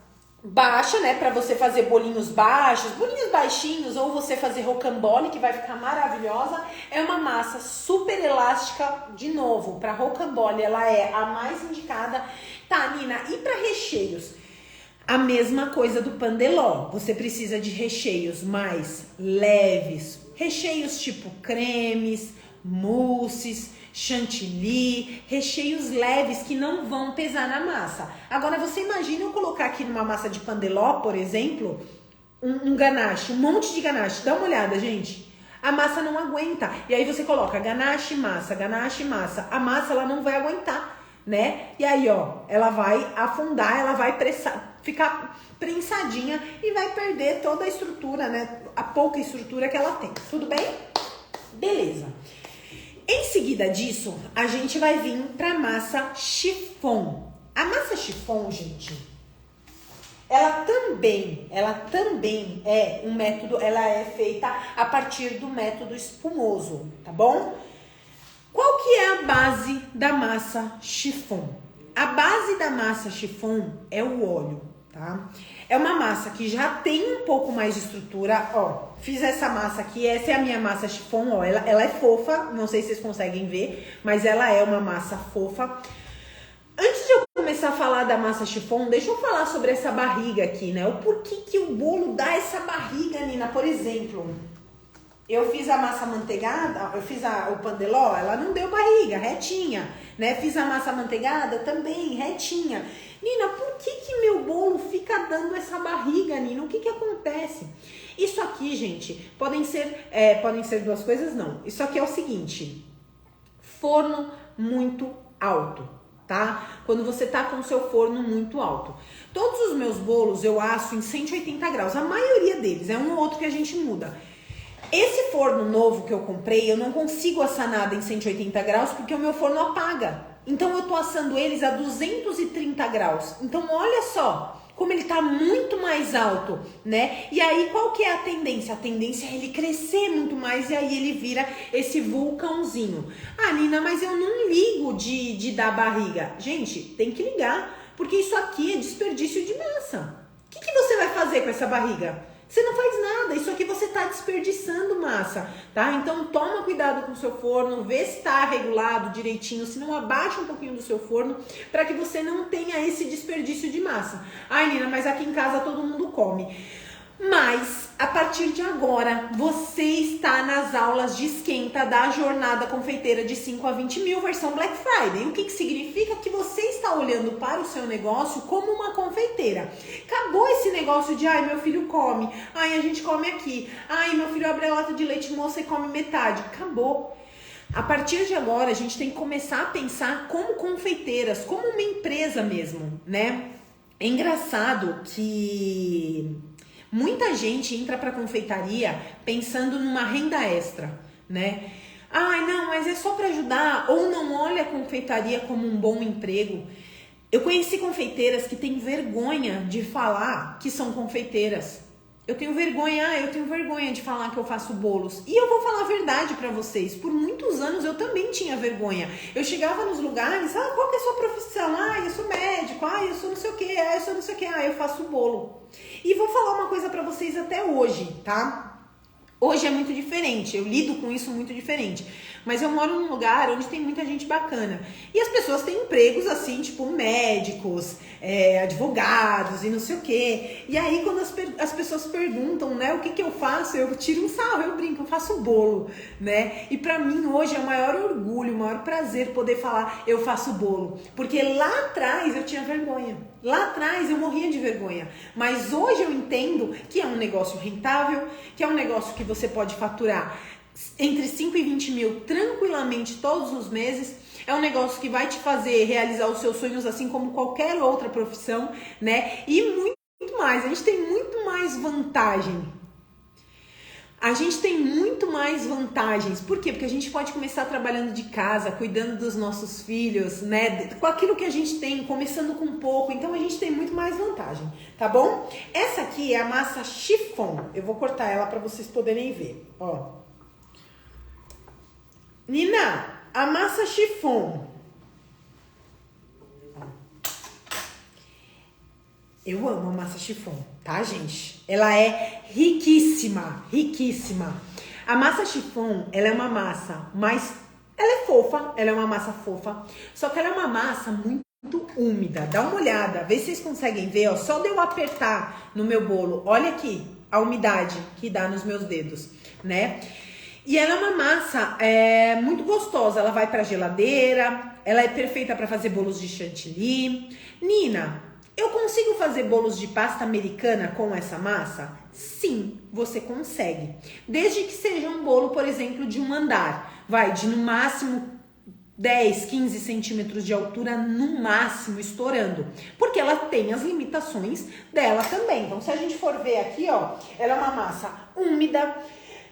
baixa, né? Pra você fazer bolinhos baixos, bolinhos baixinhos, ou você fazer rocambole, que vai ficar maravilhosa. É uma massa super elástica, de novo, pra rocambole ela é a mais indicada. Tá, Nina, e pra recheios? A mesma coisa do pandeló, você precisa de recheios mais leves, recheios tipo cremes, mousses, chantilly, recheios leves que não vão pesar na massa. Agora você imagina eu colocar aqui numa massa de pandeló, por exemplo, um ganache, um monte de ganache, dá uma olhada, gente. A massa não aguenta, e aí você coloca ganache, massa, a massa ela não vai aguentar, né? E aí, ó, ela vai afundar, ela vai ficar prensadinha e vai perder toda a estrutura, né? A pouca estrutura que ela tem. Tudo bem? Beleza. Em seguida disso, a gente vai vir pra massa chiffon. A massa chiffon, gente, ela também é um método, ela é feita a partir do método espumoso, tá bom? Qual que é a base da massa chiffon? A base da massa chiffon é o óleo, tá? É uma massa que já tem um pouco mais de estrutura, ó. Fiz essa massa aqui, essa é a minha massa chiffon, ó. Ela é fofa, não sei se vocês conseguem ver, mas ela é uma massa fofa. Antes de eu começar a falar da massa chiffon, deixa eu falar sobre essa barriga aqui, né? O porquê que o bolo dá essa barriga, Nina, por exemplo. Eu fiz a massa manteigada, eu fiz o pandeló, ela não deu barriga, retinha, né? Fiz a massa manteigada também, retinha. Nina, por que meu bolo fica dando essa barriga, Nina? O que acontece? Isso aqui, gente, podem ser duas coisas, não. Isso aqui é o seguinte, forno muito alto, tá? Quando você tá com o seu forno muito alto. Todos os meus bolos eu asso em 180 graus, a maioria deles, é um ou outro que a gente muda. Esse forno novo que eu comprei, eu não consigo assar nada em 180 graus porque o meu forno apaga. Então eu tô assando eles a 230 graus. Então olha só como ele tá muito mais alto, né? E aí qual que é a tendência? A tendência é ele crescer muito mais e aí ele vira esse vulcãozinho. Ah, Nina, mas eu não ligo de dar barriga. Gente, tem que ligar, porque isso aqui é desperdício de massa. O que você vai fazer com essa barriga? Você não faz nada, isso aqui você tá desperdiçando massa, tá? Então toma cuidado com o seu forno, vê se tá regulado direitinho, se não abaixa um pouquinho do seu forno, para que você não tenha esse desperdício de massa. Ai, Nina, mas aqui em casa todo mundo come. Mas, a partir de agora, você está nas aulas de esquenta da Jornada Confeiteira de 5 a 20 mil, versão Black Friday. O que significa? Que você está olhando para o seu negócio como uma confeiteira. Acabou esse negócio de, ai, meu filho come, ai, a gente come aqui, ai, meu filho abre a lata de leite moça e come metade. Acabou. A partir de agora, a gente tem que começar a pensar como confeiteiras, como uma empresa mesmo, né? É engraçado que muita gente entra para confeitaria pensando numa renda extra, né? Ai, não, mas é só para ajudar, ou não olha a confeitaria como um bom emprego. Eu conheci confeiteiras que têm vergonha de falar que são confeiteiras. Eu tenho vergonha de falar que eu faço bolos. E eu vou falar a verdade pra vocês. Por muitos anos eu também tinha vergonha. Eu chegava nos lugares, qual que é a sua profissão? Eu sou médico, eu sou não sei o que, eu sou não sei o que, eu faço bolo. E vou falar uma coisa pra vocês até hoje, tá? Hoje é muito diferente, eu lido com isso muito diferente. Mas eu moro num lugar onde tem muita gente bacana. E as pessoas têm empregos assim, tipo médicos, advogados e não sei o quê. E aí quando as pessoas perguntam, né, o que eu faço, eu tiro um sarro, eu brinco, eu faço bolo, né? E pra mim hoje é o maior orgulho, o maior prazer poder falar, eu faço bolo. Porque lá atrás eu tinha vergonha. Lá atrás eu morria de vergonha. Mas hoje eu entendo que é um negócio rentável, que é um negócio que você pode faturar entre 5 e 20 mil tranquilamente todos os meses. É um negócio que vai te fazer realizar os seus sonhos assim como qualquer outra profissão, né? E muito mais, a gente tem muito mais vantagem. A gente tem muito mais vantagens. Por quê? Porque a gente pode começar trabalhando de casa, cuidando dos nossos filhos, né? Com aquilo que a gente tem, começando com pouco. Então a gente tem muito mais vantagem, tá bom? Essa aqui é a massa chiffon. Eu vou cortar ela para vocês poderem ver, ó. Nina, a massa chiffon. Eu amo a massa chiffon, tá, gente? Ela é riquíssima, riquíssima. A massa chiffon, ela é uma massa mais... Ela é fofa, ela é uma massa fofa. Só que ela é uma massa muito úmida. Dá uma olhada, vê se vocês conseguem ver, ó. Só de eu apertar no meu bolo, olha aqui a umidade que dá nos meus dedos, né? E ela é uma massa muito gostosa. Ela vai pra geladeira, ela é perfeita para fazer bolos de chantilly. Nina, eu consigo fazer bolos de pasta americana com essa massa? Sim, você consegue. Desde que seja um bolo, por exemplo, de um andar. Vai de no máximo 10, 15 centímetros de altura, no máximo, estourando. Porque ela tem as limitações dela também. Então, se a gente for ver aqui, ó, ela é uma massa úmida.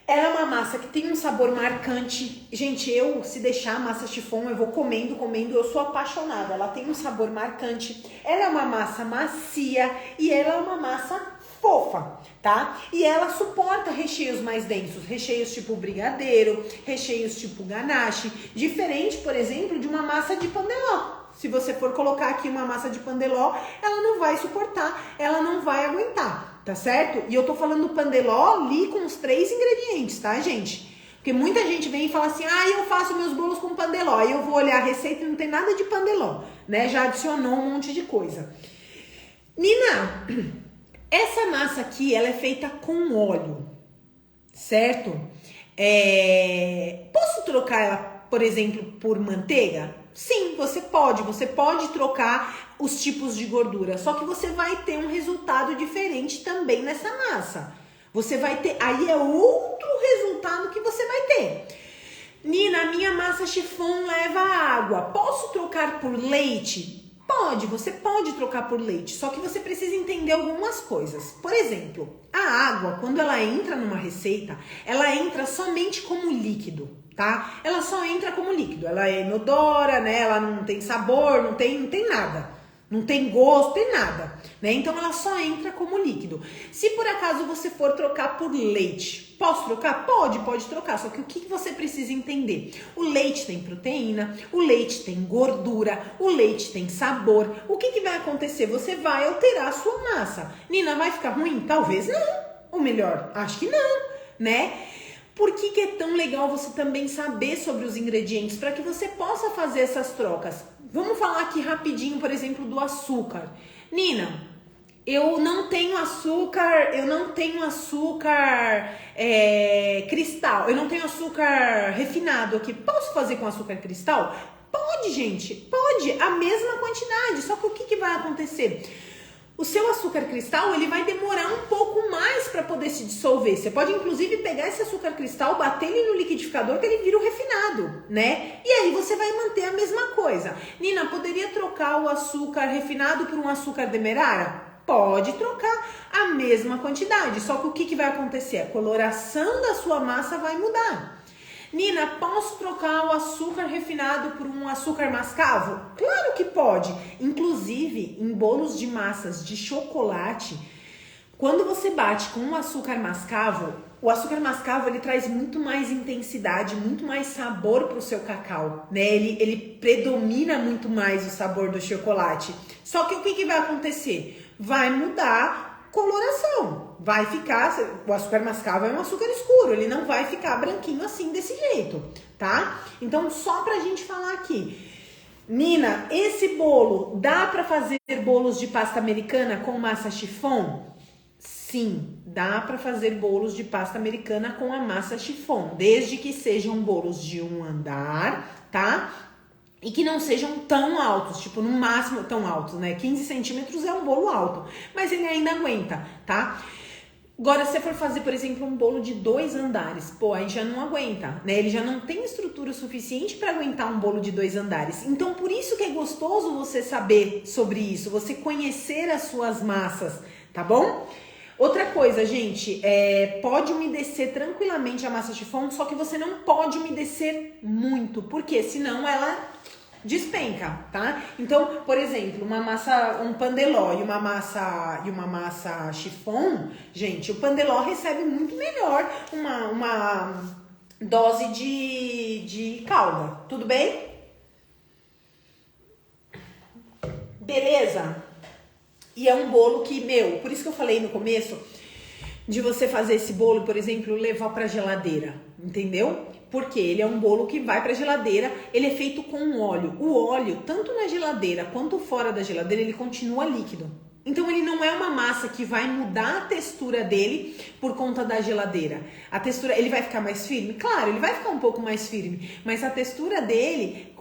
Ela é uma massa que tem um sabor marcante. Gente, se deixar a massa chiffon, eu vou comendo, eu sou apaixonada. Ela tem um sabor marcante. Ela é uma massa macia e ela é uma massa fofa, tá? E ela suporta recheios mais densos, recheios tipo brigadeiro, recheios tipo ganache, diferente, por exemplo, de uma massa de pandeló. Se você for colocar aqui uma massa de pandeló, ela não vai suportar, ela não vai aguentar. Tá certo? E eu tô falando do pandeló ali com os 3 ingredientes, tá, gente? Porque muita gente vem e fala assim, eu faço meus bolos com pandeló. Aí eu vou olhar a receita e não tem nada de pandeló, né? Já adicionou um monte de coisa. Nina, essa massa aqui, ela é feita com óleo, certo? Posso trocar ela, por exemplo, por manteiga? Sim, você pode trocar os tipos de gordura, só que você vai ter um resultado diferente também nessa massa. Você vai ter, aí é outro resultado que você vai ter. Nina, minha massa chiffon leva água, posso trocar por leite? Pode, você pode trocar por leite, só que você precisa entender algumas coisas. Por exemplo, a água, quando ela entra numa receita, ela entra somente como líquido. Tá? Ela só entra como líquido, ela é inodora, né? Ela não tem sabor, não tem nada, não tem gosto, tem nada, né? Então ela só entra como líquido. Se por acaso você for trocar por leite, posso trocar? Pode trocar, só que o que você precisa entender? O leite tem proteína, o leite tem gordura, o leite tem sabor. O que vai acontecer? Você vai alterar a sua massa. Nina, vai ficar ruim? Talvez não, ou melhor, acho que não, né? Por que é tão legal você também saber sobre os ingredientes? Para que você possa fazer essas trocas. Vamos falar aqui rapidinho, por exemplo, do açúcar. Nina, eu não tenho açúcar cristal, eu não tenho açúcar refinado aqui. Posso fazer com açúcar cristal? Pode, gente, pode, a mesma quantidade. Só que o que vai acontecer? O seu açúcar cristal, ele vai demorar um pouco mais para poder se dissolver. Você pode, inclusive, pegar esse açúcar cristal, bater ele no liquidificador, que ele vira o refinado, né? E aí você vai manter a mesma coisa. Nina, poderia trocar o açúcar refinado por um açúcar demerara? Pode trocar a mesma quantidade, só que o que vai acontecer? A coloração da sua massa vai mudar. Nina, posso trocar o açúcar refinado por um açúcar mascavo? Claro que pode. Inclusive, em bolos de massas de chocolate, quando você bate com o açúcar mascavo, o açúcar mascavo ele traz muito mais intensidade, muito mais sabor para o seu cacau, né? Ele predomina muito mais o sabor do chocolate. Só que o que vai acontecer? Vai mudar coloração, vai ficar, o açúcar mascavo é um açúcar escuro, ele não vai ficar branquinho assim desse jeito, tá? Então só pra gente falar aqui, Nina, esse bolo, dá pra fazer bolos de pasta americana com massa chiffon? Sim, dá pra fazer bolos de pasta americana com a massa chiffon, desde que sejam bolos de um andar, tá? E que não sejam tão altos, tipo, no máximo tão altos, né? 15 centímetros é um bolo alto, mas ele ainda aguenta, tá? Agora, se você for fazer, por exemplo, um bolo de 2 andares, pô, aí já não aguenta, né? Ele já não tem estrutura suficiente para aguentar um bolo de 2 andares. Então, por isso que é gostoso você saber sobre isso, você conhecer as suas massas, tá bom? Outra coisa, gente, pode umedecer tranquilamente a massa chiffon, só que você não pode umedecer muito, porque senão ela despenca, tá? Então, por exemplo, uma massa, um pandeló e uma massa chiffon, gente, o pandeló recebe muito melhor uma dose de calda, tudo bem? Beleza? E é um bolo que, por isso que eu falei no começo de você fazer esse bolo, por exemplo, levar pra geladeira, entendeu? Porque ele é um bolo que vai pra geladeira, ele é feito com óleo. O óleo, tanto na geladeira quanto fora da geladeira, ele continua líquido. Então ele não é uma massa que vai mudar a textura dele por conta da geladeira. A textura, ele vai ficar mais firme? Claro, ele vai ficar um pouco mais firme, mas a textura dele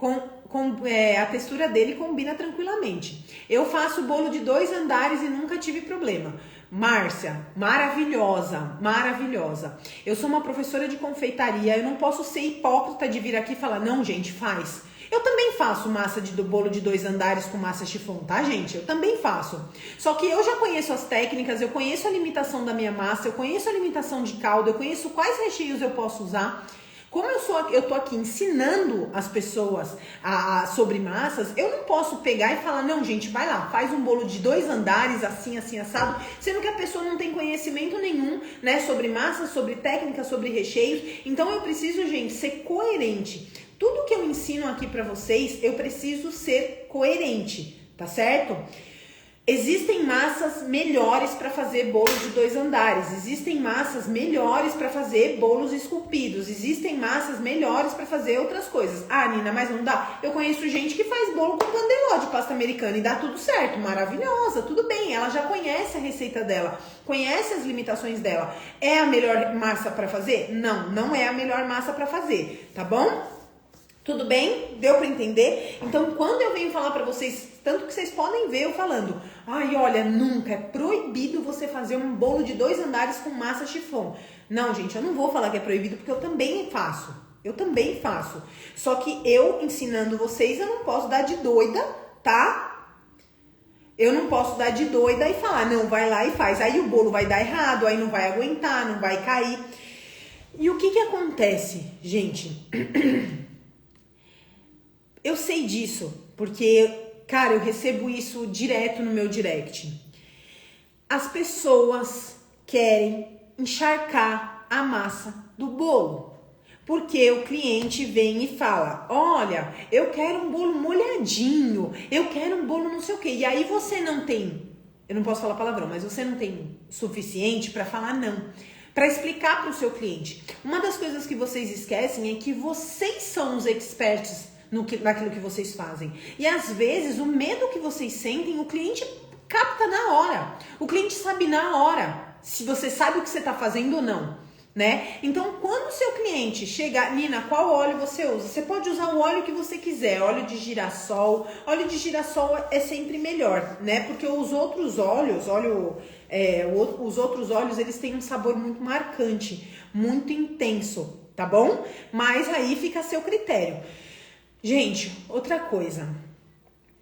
combina tranquilamente. Eu faço bolo de 2 andares e nunca tive problema. Márcia, maravilhosa, maravilhosa. Eu sou uma professora de confeitaria, eu não posso ser hipócrita de vir aqui e falar, não, gente, faz. Eu também faço massa do bolo de 2 andares com massa chiffon, tá, gente? Eu também faço. Só que eu já conheço as técnicas, eu conheço a limitação da minha massa, eu conheço a limitação de calda, eu conheço quais recheios eu posso usar. Como eu tô aqui ensinando as pessoas sobre massas, eu não posso pegar e falar, não, gente, vai lá, faz um bolo de 2 andares, assim, assim, assado, sendo que a pessoa não tem conhecimento nenhum, né, sobre massas, sobre técnicas, sobre recheios. Então eu preciso, gente, ser coerente. Tudo que eu ensino aqui pra vocês, eu preciso ser coerente, tá certo? Existem massas melhores para fazer bolos de 2 andares, existem massas melhores para fazer bolos esculpidos, existem massas melhores para fazer outras coisas. Ah, Nina, mas não dá? Eu conheço gente que faz bolo com pandeló de pasta americana e dá tudo certo, maravilhosa, tudo bem, ela já conhece a receita dela, conhece as limitações dela. É a melhor massa para fazer? Não, não é a melhor massa para fazer, tá bom? Tudo bem? Deu para entender? Então, quando eu venho falar para vocês, tanto que vocês podem ver eu falando, ai, olha, nunca é proibido você fazer um bolo de 2 andares com massa chiffon. Não, gente, eu não vou falar que é proibido porque eu também faço. Eu também faço. Só que eu ensinando vocês, eu não posso dar de doida, tá? Eu não posso dar de doida e falar, não, vai lá e faz. Aí o bolo vai dar errado, aí não vai aguentar, não vai cair. E o que acontece, gente? Eu sei disso, porque, cara, eu recebo isso direto no meu direct. As pessoas querem encharcar a massa do bolo, porque o cliente vem e fala, olha, eu quero um bolo molhadinho, eu quero um bolo não sei o quê. E aí você não tem, eu não posso falar palavrão, mas você não tem suficiente para falar não, para explicar para o seu cliente. Uma das coisas que vocês esquecem é que vocês são os experts naquilo que vocês fazem. E às vezes o medo que vocês sentem, o cliente capta na hora. O cliente sabe na hora se você sabe o que você está fazendo ou não, né? Então, quando o seu cliente chega, Nina, qual óleo você usa? Você pode usar o óleo que você quiser, óleo de girassol. Óleo de girassol é sempre melhor, né? Porque os outros óleos, os outros óleos, eles têm um sabor muito marcante, muito intenso, tá bom? Mas aí fica a seu critério. Gente, outra coisa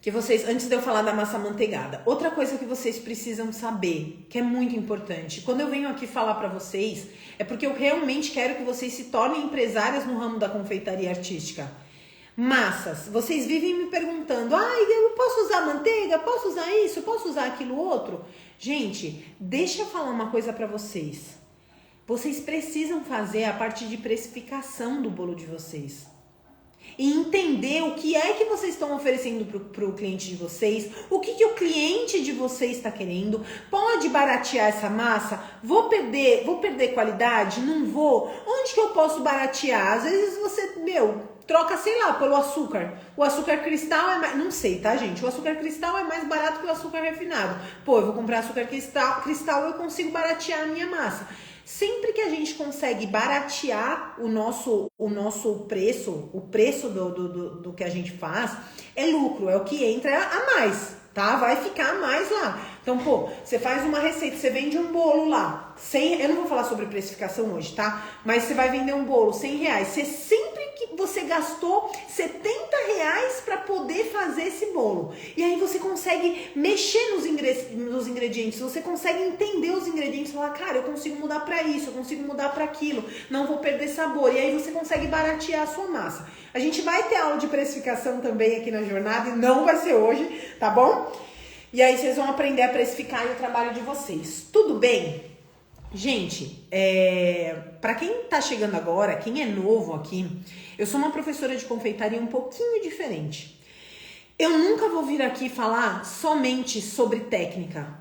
que vocês, antes de eu falar da massa amanteigada, outra coisa que vocês precisam saber, que é muito importante, quando eu venho aqui falar pra vocês, é porque eu realmente quero que vocês se tornem empresárias no ramo da confeitaria artística. Massas, vocês vivem me perguntando, eu posso usar manteiga, posso usar isso, posso usar aquilo outro? Gente, deixa eu falar uma coisa pra vocês. Vocês precisam fazer a parte de precificação do bolo de vocês. E entender o que é que vocês estão oferecendo para o cliente de vocês, o que o cliente de vocês está querendo. Pode baratear essa massa? Vou perder qualidade? Não vou? Onde que eu posso baratear? Às vezes você, troca, sei lá, pelo açúcar. O açúcar cristal é mais... Não sei, tá, gente? O açúcar cristal é mais barato que o açúcar refinado. Eu vou comprar açúcar cristal, eu consigo baratear a minha massa. Sempre que a gente consegue baratear o nosso preço, o preço do que a gente faz, é lucro, é o que entra a mais, tá? Vai ficar a mais lá. Então, pô, você faz uma receita, você vende um bolo lá, eu não vou falar sobre precificação hoje, tá? Mas você vai vender um bolo, R$100. Você sempre que você gastou R$70 para poder fazer esse bolo. E aí você consegue mexer nos ingredientes, você consegue entender os ingredientes e falar, cara, eu consigo mudar para isso, eu consigo mudar para aquilo, não vou perder sabor. E aí você consegue baratear a sua massa. A gente vai ter aula de precificação também aqui na jornada e não vai ser hoje, tá bom? E aí vocês vão aprender a precificar o trabalho de vocês. Tudo bem? Gente, para quem tá chegando agora, quem é novo aqui, eu sou uma professora de confeitaria um pouquinho diferente. Eu nunca vou vir aqui falar somente sobre técnica.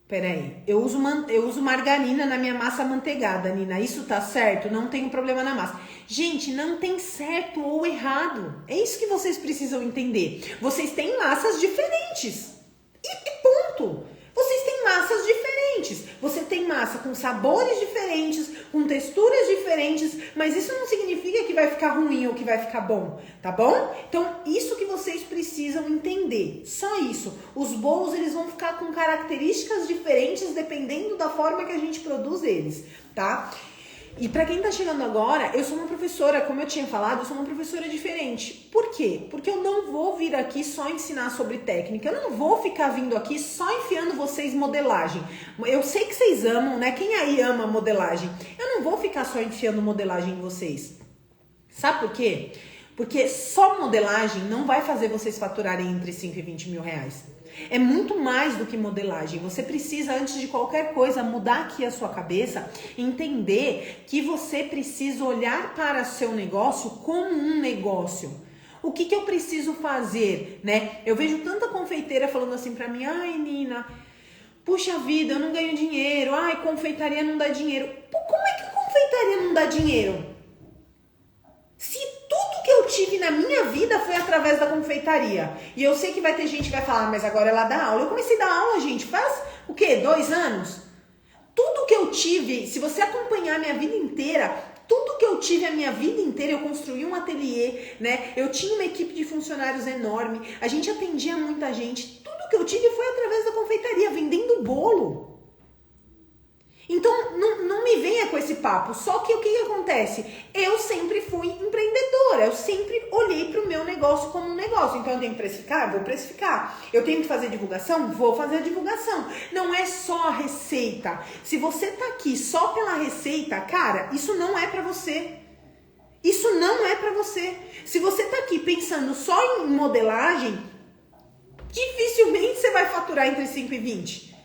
Peraí, eu uso margarina na minha massa amanteigada, Nina. Isso tá certo? Não tem problema na massa. Gente, não tem certo ou errado. É isso que vocês precisam entender. Vocês têm massas diferentes. E ponto. Vocês têm massas diferentes. Você tem massa com sabores diferentes, com texturas diferentes, mas isso não significa que vai ficar ruim ou que vai ficar bom, tá bom? Então, isso que vocês precisam entender. Só isso. Os bolos, eles vão ficar com características diferentes dependendo da forma que a gente produz eles, tá? E pra quem tá chegando agora, eu sou uma professora, como eu tinha falado, eu sou uma professora diferente. Por quê? Porque eu não vou vir aqui só ensinar sobre técnica, eu não vou ficar vindo aqui só enfiando vocês modelagem. Eu sei que vocês amam, né? Quem aí ama modelagem? Eu não vou ficar só enfiando modelagem em vocês. Sabe por quê? Porque só modelagem não vai fazer vocês faturarem entre 5 e 20 mil reais. É muito mais do que modelagem. Você precisa, antes de qualquer coisa, mudar aqui a sua cabeça, entender que você precisa olhar para o seu negócio como um negócio. O que eu preciso fazer, né? Eu vejo tanta confeiteira falando assim pra mim, ai, Nina, puxa vida, eu não ganho dinheiro, ai, confeitaria não dá dinheiro. Pô, como é que confeitaria não dá dinheiro? Se tudo que eu tive na minha vida foi através da confeitaria. E eu sei que vai ter gente que vai falar, mas agora ela dá aula. Eu comecei a dar aula, gente, faz o quê? 2 anos? Tudo que eu tive, se você acompanhar a minha vida inteira, tudo que eu tive a minha vida inteira, eu construí um ateliê, né? Eu tinha uma equipe de funcionários enorme, a gente atendia muita gente. Tudo que eu tive foi através da confeitaria, vendendo bolo. Então, não me venha com esse papo. Só que o que acontece? Eu sempre fui empreendedora. Eu sempre olhei para o meu negócio como um negócio. Então, eu tenho que precificar? Vou precificar. Eu tenho que fazer divulgação? Vou fazer a divulgação. Não é só a receita. Se você tá aqui só pela receita, cara, isso não é para você. Isso não é para você. Se você tá aqui pensando só em modelagem, dificilmente você vai faturar entre 5 e 20.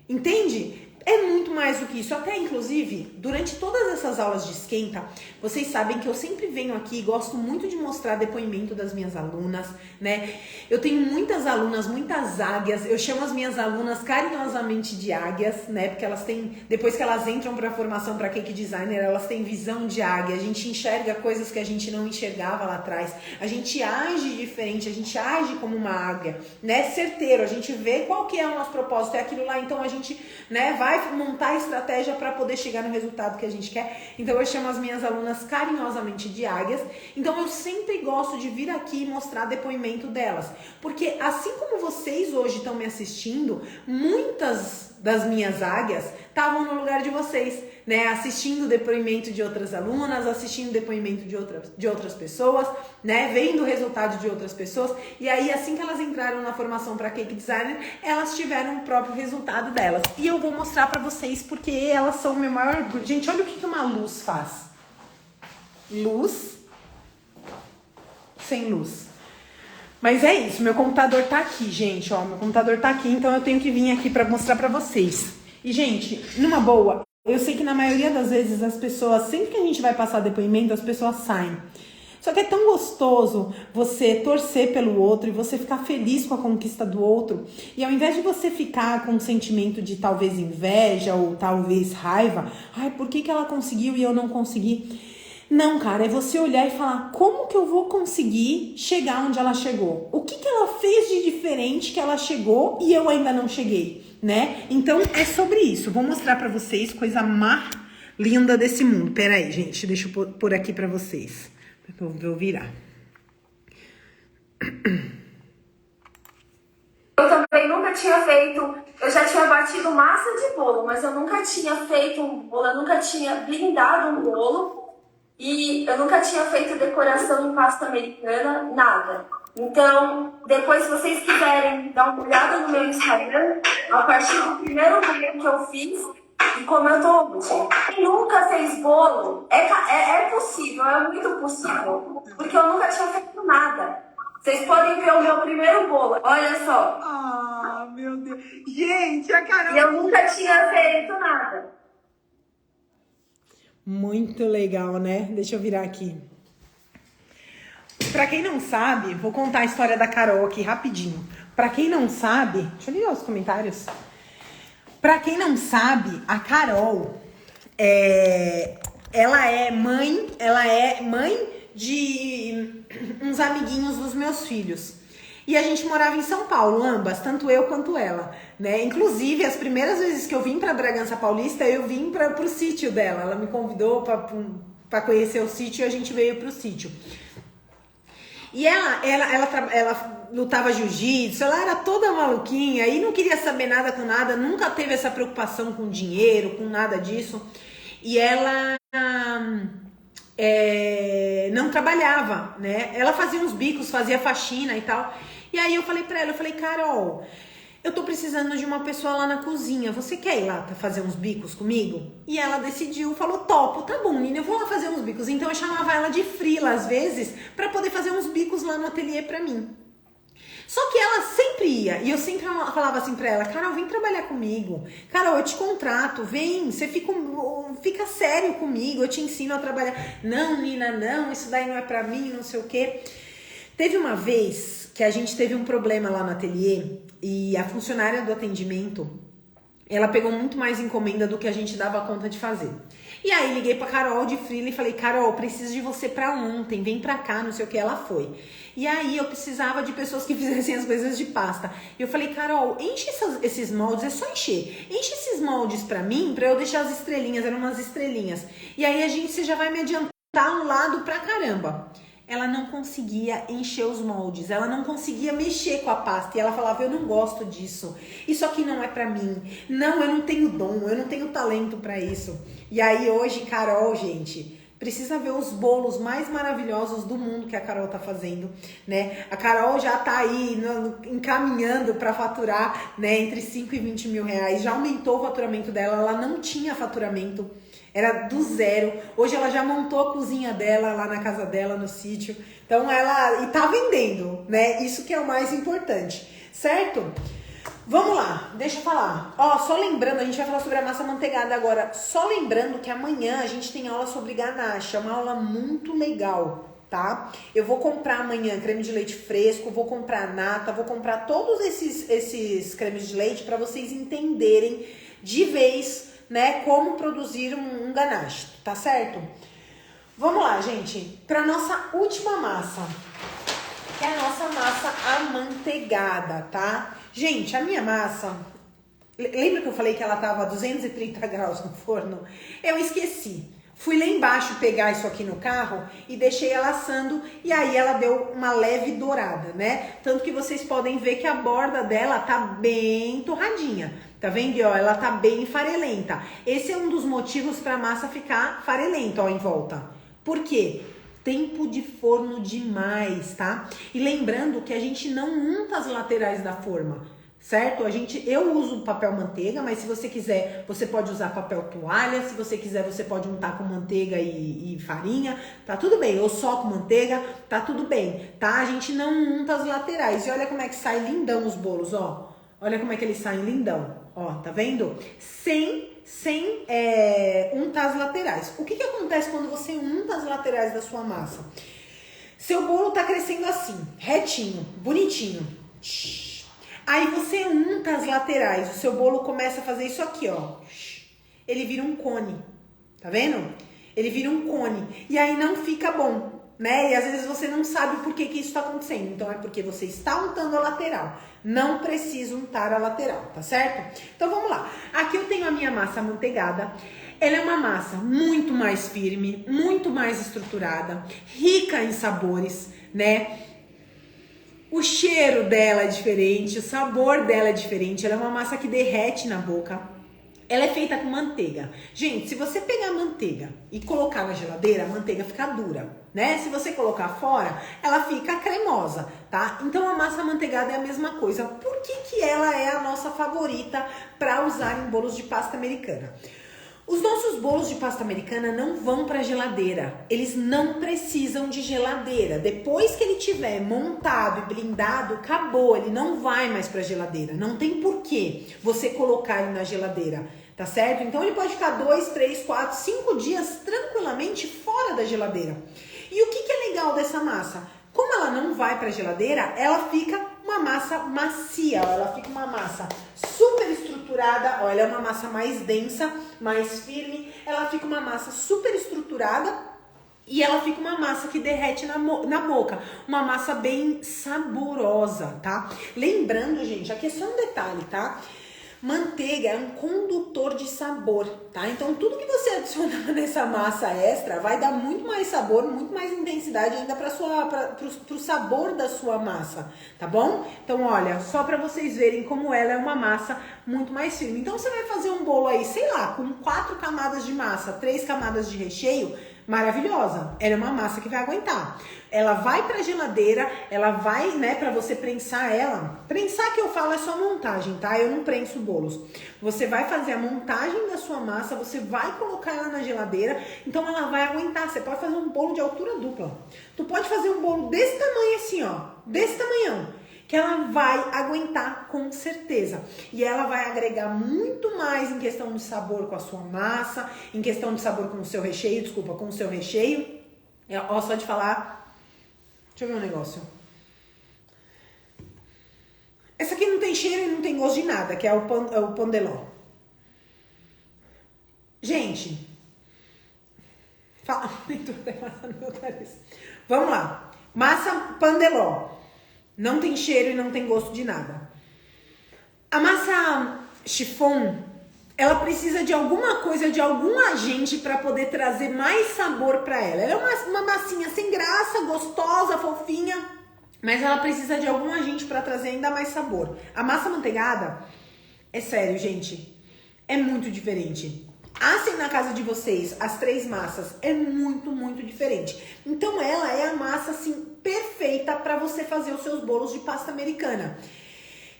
Entende? É muito mais do que isso. Até, inclusive, durante todas essas aulas de esquenta, vocês sabem que eu sempre venho aqui e gosto muito de mostrar depoimento das minhas alunas, né? Eu tenho muitas alunas, muitas águias. Eu chamo as minhas alunas carinhosamente de águias, né? Porque elas têm, depois que elas entram para a formação para cake designer, elas têm visão de águia. A gente enxerga coisas que a gente não enxergava lá atrás. A gente age diferente, a gente age como uma águia, né? Certeiro, a gente vê qual que é o nosso propósito, é aquilo lá. Então a gente, né, vai montar a estratégia para poder chegar no resultado que a gente quer. Então eu chamo as minhas alunas carinhosamente de águias. Então eu sempre gosto de vir aqui e mostrar depoimento delas, porque assim como vocês hoje estão me assistindo, muitas das minhas águias estavam no lugar de vocês, né, assistindo o depoimento de outras alunas, assistindo o depoimento de outras pessoas, né, vendo o resultado de outras pessoas, e aí assim que elas entraram na formação para Cake Designer, elas tiveram o próprio resultado delas. E eu vou mostrar para vocês porque elas são o meu maior orgulho. Gente, olha o que uma luz faz. Luz sem luz. Mas é isso, meu computador tá aqui, gente, ó, meu computador tá aqui, então eu tenho que vir aqui para mostrar para vocês. E, gente, numa boa, eu sei que na maioria das vezes as pessoas, sempre que a gente vai passar depoimento, as pessoas saem. Só que é tão gostoso você torcer pelo outro e você ficar feliz com a conquista do outro. E ao invés de você ficar com um sentimento de talvez inveja ou talvez raiva, ai, por que ela conseguiu e eu não consegui? Não, cara, é você olhar e falar, como que eu vou conseguir chegar onde ela chegou? O que ela fez de diferente que ela chegou e eu ainda não cheguei, né? Então, é sobre isso. Vou mostrar pra vocês coisa mais linda desse mundo. Pera aí, gente, deixa eu pôr aqui pra vocês. Eu vou virar. Eu também também nunca tinha feito, eu já tinha batido massa de bolo, mas eu nunca tinha feito um bolo, eu nunca tinha blindado um bolo e eu nunca tinha feito decoração em pasta americana, nada. Então, depois se vocês quiserem dar uma olhada no meu Instagram, a partir do primeiro bolo que eu fiz, e como eu tô hoje. Quem nunca fez bolo, é possível, é muito possível, porque eu nunca tinha feito nada. Vocês podem ver o meu primeiro bolo, olha só. Ah, meu Deus. Gente, a Carol... E eu nunca tinha feito nada. Muito legal, né? Deixa eu virar aqui. Pra quem não sabe, vou contar a história da Carol aqui rapidinho. Pra quem não sabe... Deixa eu ligar os comentários. Pra quem não sabe, a Carol... Ela é mãe de uns amiguinhos dos meus filhos. E a gente morava em São Paulo, ambas, tanto eu quanto ela, né? Inclusive, as primeiras vezes que eu vim para Bragança Paulista, eu vim pro sítio dela. Ela me convidou para conhecer o sítio e a gente veio pro sítio. E ela lutava jiu-jitsu, ela era toda maluquinha e não queria saber nada com nada, nunca teve essa preocupação com dinheiro, com nada disso. E ela... não trabalhava, né? Ela fazia uns bicos, fazia faxina e tal. E aí eu falei pra ela, Carol, eu tô precisando de uma pessoa lá na cozinha, você quer ir lá pra fazer uns bicos comigo? E ela decidiu, falou, topo, tá bom, Nina, eu vou lá fazer uns bicos. Então eu chamava ela de frila às vezes, pra poder fazer uns bicos lá no ateliê pra mim. Só que ela sempre ia, e eu sempre falava assim pra ela, Carol, vem trabalhar comigo, Carol, eu te contrato, vem, você fica sério comigo, eu te ensino a trabalhar. Não, Nina, não, isso daí não é pra mim, não sei o quê. Teve uma vez que a gente teve um problema lá no ateliê, e a funcionária do atendimento, ela pegou muito mais encomenda do que a gente dava conta de fazer. E aí liguei pra Carol de frila e falei, Carol, preciso de você pra ontem, vem pra cá, não sei o que. Ela foi. E aí eu precisava de pessoas que fizessem as coisas de pasta. E eu falei, Carol, enche esses moldes, é só encher. Enche esses moldes pra mim, pra eu deixar as estrelinhas, eram umas estrelinhas. E aí você já vai me adiantar um lado pra caramba. Ela não conseguia encher os moldes, ela não conseguia mexer com a pasta. E ela falava, eu não gosto disso, isso aqui não é pra mim. Não, eu não tenho dom, eu não tenho talento pra isso. E aí hoje, Carol, gente, precisa ver os bolos mais maravilhosos do mundo que a Carol tá fazendo, né? A Carol já tá aí encaminhando pra faturar, né, entre 5 e 20 mil reais. Já aumentou o faturamento dela, ela não tinha faturamento. Era do zero. Hoje ela já montou a cozinha dela lá na casa dela, no sítio. Então e tá vendendo, né? Isso que é o mais importante, certo? Vamos lá, deixa eu falar. Ó, só lembrando, a gente vai falar sobre a massa amanteigada agora. Só lembrando que amanhã a gente tem aula sobre ganache. É uma aula muito legal, tá? Eu vou comprar amanhã creme de leite fresco, vou comprar nata, vou comprar todos esses cremes de leite para vocês entenderem de vez, né, como produzir um ganache, tá certo? Vamos lá, gente, para nossa última massa, que é a nossa massa amanteigada, tá? Gente, a minha massa, lembra que eu falei que ela tava a 230 graus no forno? Eu esqueci. Fui lá embaixo pegar isso aqui no carro e deixei ela assando e aí ela deu uma leve dourada, né? Tanto que vocês podem ver que a borda dela tá bem torradinha. Tá vendo? Ó, ela tá bem farelenta. Esse é um dos motivos para a massa ficar farelenta, ó, em volta. Por quê? Tempo de forno demais, tá? E lembrando que a gente não unta as laterais da forma, certo? Eu uso papel manteiga, mas se você quiser, você pode usar papel toalha. Se você quiser, você pode untar com manteiga e farinha, tá tudo bem. Ou só com manteiga, tá tudo bem, tá? A gente não unta as laterais. E olha como é que sai lindão os bolos, ó. Olha como é que eles saem lindão, ó, tá vendo? Sem untar as laterais. O que acontece quando você unta as laterais da sua massa? Seu bolo tá crescendo assim, retinho, bonitinho. Aí você unta as laterais, o seu bolo começa a fazer isso aqui, ó. Ele vira um cone, tá vendo? Ele vira um cone. E aí não fica bom, né? E às vezes você não sabe por que isso tá acontecendo. Então é porque você está untando a lateral. Não precisa untar a lateral, tá certo? Então vamos lá. Aqui eu tenho a minha massa amanteigada. Ela é uma massa muito mais firme, muito mais estruturada, rica em sabores, né? O cheiro dela é diferente, o sabor dela é diferente. Ela é uma massa que derrete na boca. Ela é feita com manteiga. Gente, se você pegar a manteiga e colocar na geladeira, a manteiga fica dura, né? Se você colocar fora, ela fica cremosa, tá? Então a massa amanteigada é a mesma coisa. Por que que ela é a nossa favorita para usar em bolos de pasta americana? Os nossos bolos de pasta americana não vão para geladeira. Eles não precisam de geladeira. Depois que ele tiver montado e blindado, acabou. Ele não vai mais para geladeira. Não tem porquê você colocar ele na geladeira, tá certo? Então ele pode ficar 2, 3, 4, 5 dias tranquilamente fora da geladeira. E o que é legal dessa massa? Como ela não vai para geladeira, ela fica uma massa macia, ó, ela fica uma massa super estruturada, ó, ela é uma massa mais densa, mais firme, ela fica uma massa super estruturada e ela fica uma massa que derrete na boca, uma massa bem saborosa, tá? Lembrando, gente, aqui é só um detalhe, tá? Manteiga é um condutor de sabor, tá? Então tudo que você adicionar nessa massa extra vai dar muito mais sabor, muito mais intensidade ainda pro sabor da sua massa, tá bom? Então olha, só para vocês verem como ela é uma massa muito mais firme. Então você vai fazer um bolo aí, sei lá, com 4 camadas de massa, 3 camadas de recheio, maravilhosa. Ela é uma massa que vai aguentar. Ela vai pra geladeira, ela vai, né, pra você prensar ela. Prensar que eu falo é só montagem, tá? Eu não prenso bolos. Você vai fazer a montagem da sua massa, você vai colocar ela na geladeira, então ela vai aguentar. Você pode fazer um bolo de altura dupla. Tu pode fazer um bolo desse tamanho assim, ó, desse tamanhão, que ela vai aguentar com certeza. E ela vai agregar muito mais em questão de sabor com a sua massa, em questão de sabor com o seu recheio, desculpa, com o seu recheio. Ó, só de falar... Deixa eu ver um negócio. Essa aqui não tem cheiro e não tem gosto de nada, que é o pandeló. Gente, vamos lá. Massa pandeló. Não tem cheiro e não tem gosto de nada. A massa chiffon, ela precisa de alguma coisa, de algum agente para poder trazer mais sabor para ela. Ela é uma massinha sem graça, gostosa, fofinha, mas ela precisa de algum agente para trazer ainda mais sabor. A massa amanteigada, é sério, gente, é muito diferente. Assem na casa de vocês as 3 massas, é muito, muito diferente. Então ela é a massa assim perfeita para você fazer os seus bolos de pasta americana.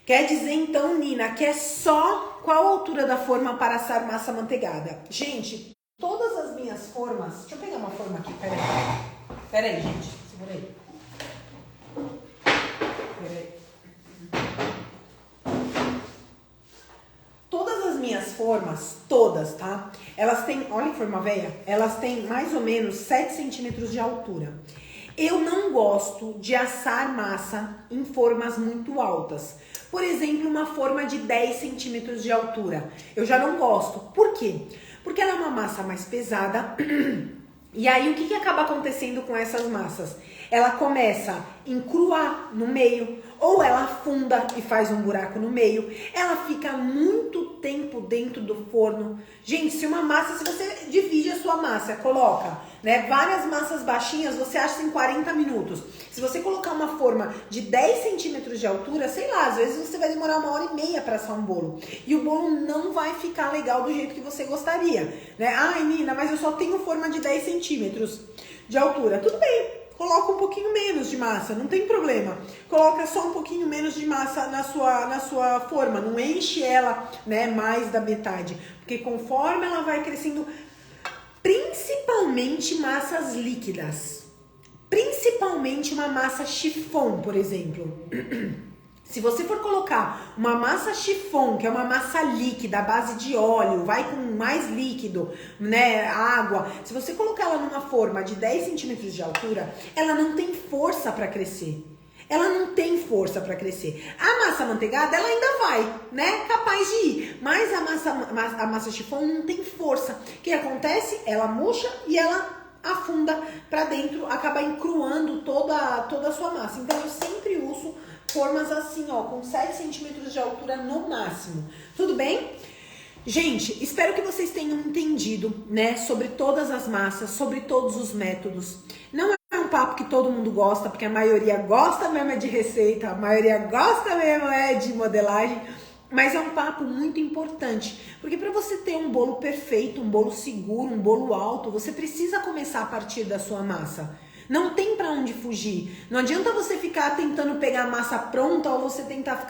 Quer dizer então, Nina, que é só qual a altura da forma para assar massa amanteigada? Gente, todas as minhas formas... Deixa eu pegar uma forma aqui, peraí. Peraí, gente, segura aí. Peraí. Todas as minhas formas, todas, tá? Elas têm, olha que forma velha, elas têm mais ou menos 7 centímetros de altura. Eu não gosto de assar massa em formas muito altas. Por exemplo, uma forma de 10 centímetros de altura. Eu já não gosto. Por quê? Porque ela é uma massa mais pesada. E aí, o que acaba acontecendo com essas massas? Ela começa a encruar no meio, ou ela afunda e faz um buraco no meio. Ela fica muito tempo dentro do forno. Gente, se você divide a sua massa, coloca, né, várias massas baixinhas, você acha em 40 minutos. Se você colocar uma forma de 10 centímetros de altura, sei lá, às vezes você vai demorar 1h30 para assar um bolo. E o bolo não vai ficar legal do jeito que você gostaria, né? Ai, Nina, mas eu só tenho forma de 10 centímetros de altura. Tudo bem. Coloca um pouquinho menos de massa, não tem problema. Coloca só um pouquinho menos de massa na sua forma. Não enche ela, né, mais da metade. Porque conforme ela vai crescendo, principalmente massas líquidas. Principalmente uma massa chiffon, por exemplo. Se você for colocar uma massa chiffon, que é uma massa líquida, à base de óleo, vai com mais líquido, né, água. Se você colocar ela numa forma de 10 centímetros de altura, ela não tem força para crescer. Ela não tem força para crescer. A massa amanteigada, ela ainda vai, né, capaz de ir. Mas a massa chiffon não tem força. O que acontece? Ela murcha e ela afunda para dentro, acaba encruando toda a sua massa. Então eu sempre uso formas assim, ó, com 7 centímetros de altura no máximo. Tudo bem? Gente, espero que vocês tenham entendido, né, sobre todas as massas, sobre todos os métodos. Não é um papo que todo mundo gosta, porque a maioria gosta mesmo é de receita, a maioria gosta mesmo é de modelagem, mas é um papo muito importante, porque para você ter um bolo perfeito, um bolo seguro, um bolo alto, você precisa começar a partir da sua massa. Não tem para onde fugir. Não adianta você ficar tentando pegar a massa pronta ou você tentar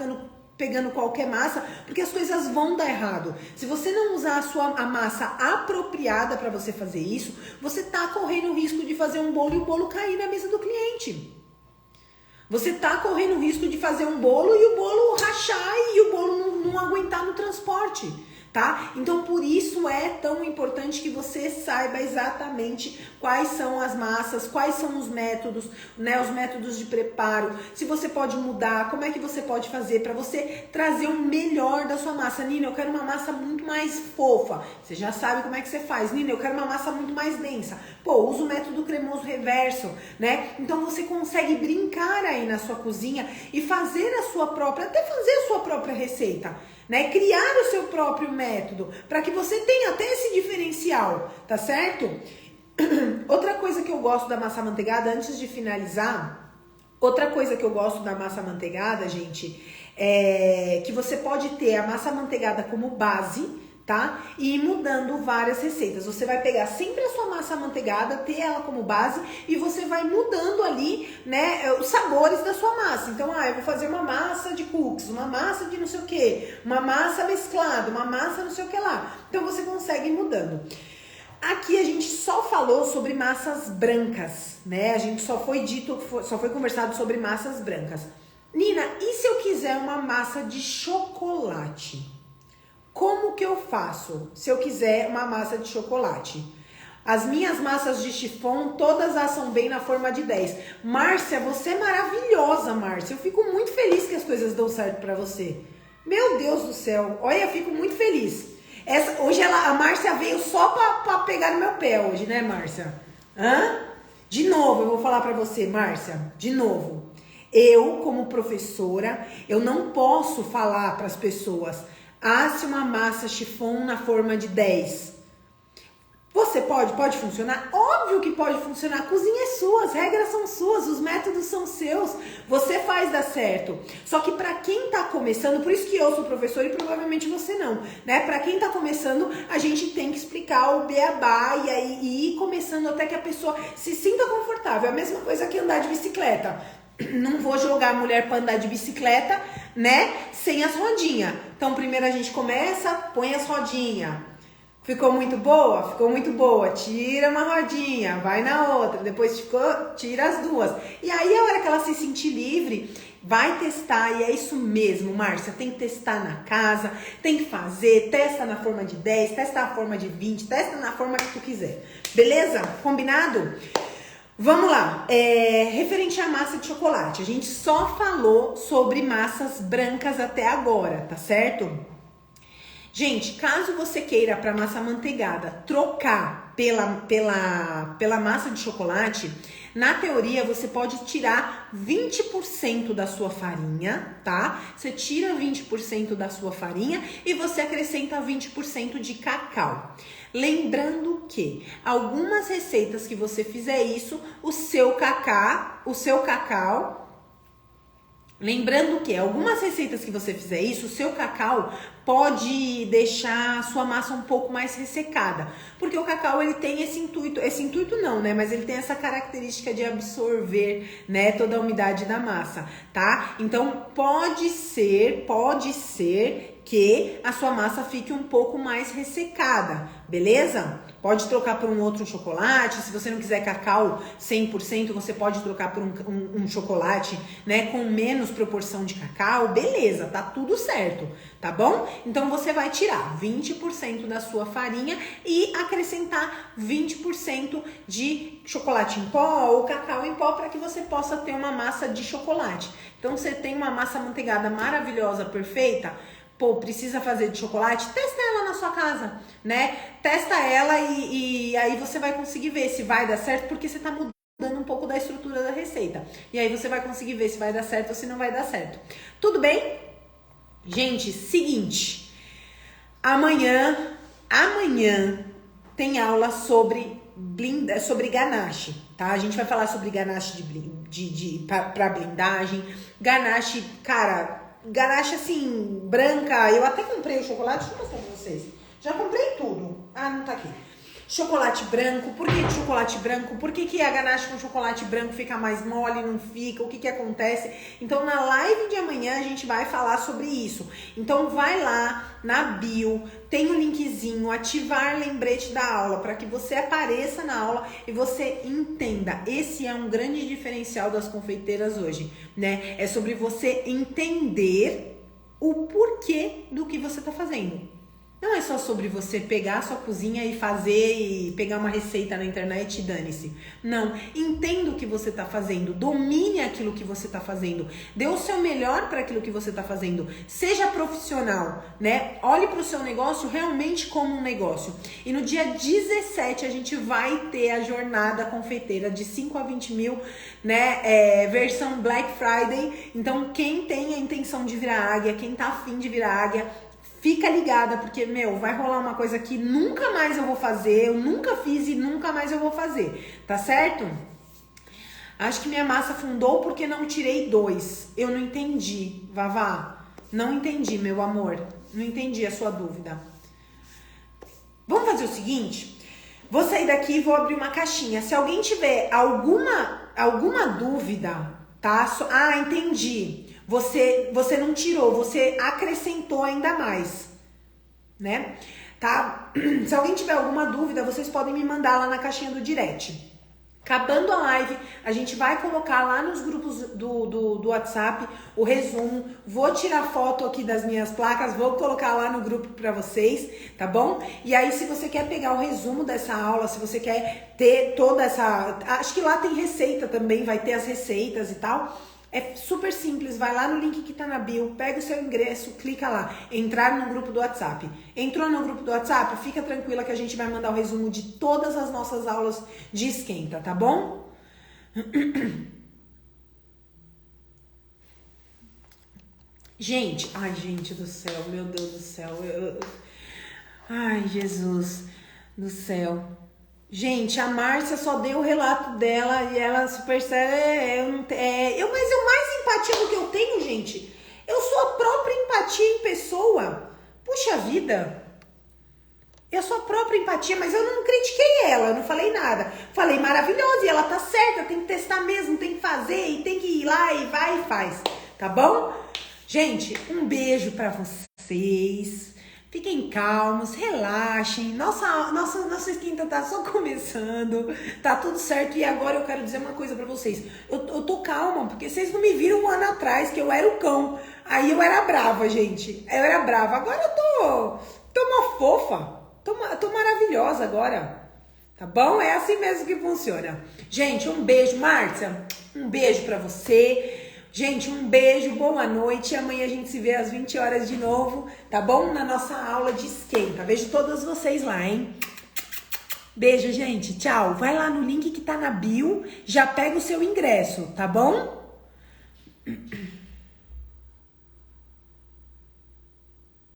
pegando qualquer massa, porque as coisas vão dar errado. Se você não usar a massa apropriada para você fazer isso, você tá correndo o risco de fazer um bolo e o bolo cair na mesa do cliente. Você tá correndo o risco de fazer um bolo e o bolo rachar e o bolo não aguentar no transporte, tá? Então, por isso é tão importante que você saiba exatamente quais são as massas, quais são os métodos, né? Os métodos de preparo, se você pode mudar, como é que você pode fazer para você trazer o melhor da sua massa. Nina, eu quero uma massa muito mais fofa. Você já sabe como é que você faz. Nina, eu quero uma massa muito mais densa. Pô, usa o método cremoso reverso, né? Então, você consegue brincar aí na sua cozinha e fazer a sua própria, até fazer a sua própria receita, né? Criar o seu próprio método, para que você tenha até esse diferencial, tá certo? Outra coisa que eu gosto da massa amanteigada, antes de finalizar, outra coisa que eu gosto da massa amanteigada, gente, é que você pode ter a massa amanteigada como base, tá? E ir mudando várias receitas. Você vai pegar sempre a sua massa amanteigada, ter ela como base e você vai mudando ali, né, os sabores da sua massa. Então, eu vou fazer uma massa de cookies, uma massa de não sei o que, uma massa mesclada, uma massa não sei o que lá. Então, você consegue ir mudando. Aqui a gente só falou sobre massas brancas, né? A gente só foi conversado sobre massas brancas. Nina, e se eu quiser uma massa de chocolate? Como que eu faço se eu quiser uma massa de chocolate? As minhas massas de chiffon, todas assam bem na forma de 10. Márcia, você é maravilhosa, Márcia. Eu fico muito feliz que as coisas dão certo pra você. Meu Deus do céu. Olha, eu fico muito feliz. Hoje a Márcia veio só pra pegar no meu pé hoje, né, Márcia? De novo, eu vou falar pra você, Márcia. De novo. Eu, como professora, eu não posso falar pras pessoas: asse uma massa chiffon na forma de 10. Você pode funcionar? Óbvio que pode funcionar. A cozinha é sua, as regras são suas, os métodos são seus. Você faz dar certo. Só que para quem tá começando, por isso que eu sou professora e provavelmente você não, né? Para quem tá começando, a gente tem que explicar o beabá e ir começando até que a pessoa se sinta confortável. É a mesma coisa que andar de bicicleta. Não vou jogar a mulher para andar de bicicleta, né, sem as rodinhas. Então, primeiro a gente começa, põe as rodinhas. Ficou muito boa? Ficou muito boa. Tira uma rodinha, vai na outra. Depois tira as duas. E aí, a hora que ela se sentir livre, vai testar. E é isso mesmo, Márcia. Tem que testar na casa, tem que fazer. Testa na forma de 10, testa na forma de 20, testa na forma que tu quiser. Beleza? Combinado? Vamos lá, referente à massa de chocolate, a gente só falou sobre massas brancas até agora, tá certo? Gente, caso você queira para massa amanteigada trocar pela massa de chocolate, na teoria você pode tirar 20% da sua farinha, tá? Você tira 20% da sua farinha e você acrescenta 20% de cacau. Lembrando que algumas receitas que você fizer isso, o seu cacau, lembrando que algumas receitas que você fizer isso, o seu cacau pode deixar a sua massa um pouco mais ressecada, porque o cacau ele tem esse intuito não, né, mas ele tem essa característica de absorver, né, toda a umidade da massa, tá? Então pode ser que a sua massa fique um pouco mais ressecada, beleza? Pode trocar por um outro chocolate, se você não quiser cacau 100%, você pode trocar por um chocolate, né, com menos proporção de cacau, beleza, tá tudo certo, tá bom? Então, você vai tirar 20% da sua farinha e acrescentar 20% de chocolate em pó ou cacau em pó para que você possa ter uma massa de chocolate. Então, você tem uma massa amanteigada maravilhosa, perfeita. Pô, precisa fazer de chocolate? Testa ela na sua casa, né? Testa ela e aí você vai conseguir ver se vai dar certo, porque você tá mudando um pouco da estrutura da receita. E aí você vai conseguir ver se vai dar certo ou se não vai dar certo. Tudo bem? Gente, seguinte. Amanhã tem aula sobre sobre ganache, tá? A gente vai falar sobre ganache pra blindagem. Ganache, cara, ganache assim, branca. Eu até comprei o chocolate, deixa eu mostrar pra vocês. Já comprei tudo. Ah, não tá aqui. Chocolate branco, por que chocolate branco? Por que a ganache com chocolate branco fica mais mole, não fica? O que acontece? Então, na live de amanhã a gente vai falar sobre isso. Então, vai lá na bio, tem o linkzinho, ativar lembrete da aula, para que você apareça na aula e você entenda. Esse é um grande diferencial das confeiteiras hoje, né? É sobre você entender o porquê do que você tá fazendo. Não é só sobre você pegar a sua cozinha e fazer e pegar uma receita na internet e dane-se. Não, entenda o que você está fazendo, domine aquilo que você está fazendo, dê o seu melhor para aquilo que você está fazendo, seja profissional, né? Olhe para o seu negócio realmente como um negócio. E no dia 17 a gente vai ter a jornada confeiteira de 5 a 20 mil, né? Versão Black Friday. Então quem tem a intenção de virar águia, quem tá afim de virar águia, fica ligada, porque, vai rolar uma coisa que nunca mais eu vou fazer, eu nunca fiz e nunca mais eu vou fazer, tá certo? Acho que minha massa afundou porque não tirei 2. Eu não entendi, Vavá. Não entendi, meu amor. Não entendi a sua dúvida. Vamos fazer o seguinte? Vou sair daqui e vou abrir uma caixinha. Se alguém tiver alguma dúvida, tá? Ah, entendi. Você não tirou, você acrescentou ainda mais, né? Tá? Se alguém tiver alguma dúvida, vocês podem me mandar lá na caixinha do direct. Acabando a live, a gente vai colocar lá nos grupos do WhatsApp o resumo. Vou tirar foto aqui das minhas placas, vou colocar lá no grupo para vocês, tá bom? E aí, se você quer pegar o resumo dessa aula, se você quer ter toda essa... Acho que lá tem receita também, vai ter as receitas e tal. É super simples, vai lá no link que tá na bio, pega o seu ingresso, clica lá, entrar no grupo do WhatsApp. Entrou no grupo do WhatsApp? Fica tranquila que a gente vai mandar o resumo de todas as nossas aulas de esquenta, tá bom? Gente, ai gente do céu, meu Deus do céu, ai Jesus do céu. Gente, a Márcia só deu o relato dela e ela super séria. Mas o mais empatia do que eu tenho, gente, eu sou a própria empatia em pessoa. Puxa vida. Eu sou a própria empatia, mas eu não critiquei ela, eu não falei nada. Falei maravilhosa e ela tá certa, tem que testar mesmo, tem que fazer e tem que ir lá e vai e faz. Tá bom? Gente, um beijo pra vocês. Fiquem calmos, relaxem. Nossa esquenta tá só começando. Tá tudo certo. E agora eu quero dizer uma coisa pra vocês. Eu tô calma, porque vocês não me viram um ano atrás, que eu era o cão. Aí eu era brava, gente. Eu era brava. Agora eu tô uma fofa. Tô maravilhosa agora. Tá bom? É assim mesmo que funciona. Gente, um beijo. Márcia, um beijo pra você. Gente, um beijo, boa noite. Amanhã a gente se vê às 20 horas de novo, tá bom? Na nossa aula de esquenta. Vejo todos vocês lá, hein? Beijo, gente. Tchau. Vai lá no link que tá na bio, já pega o seu ingresso, tá bom?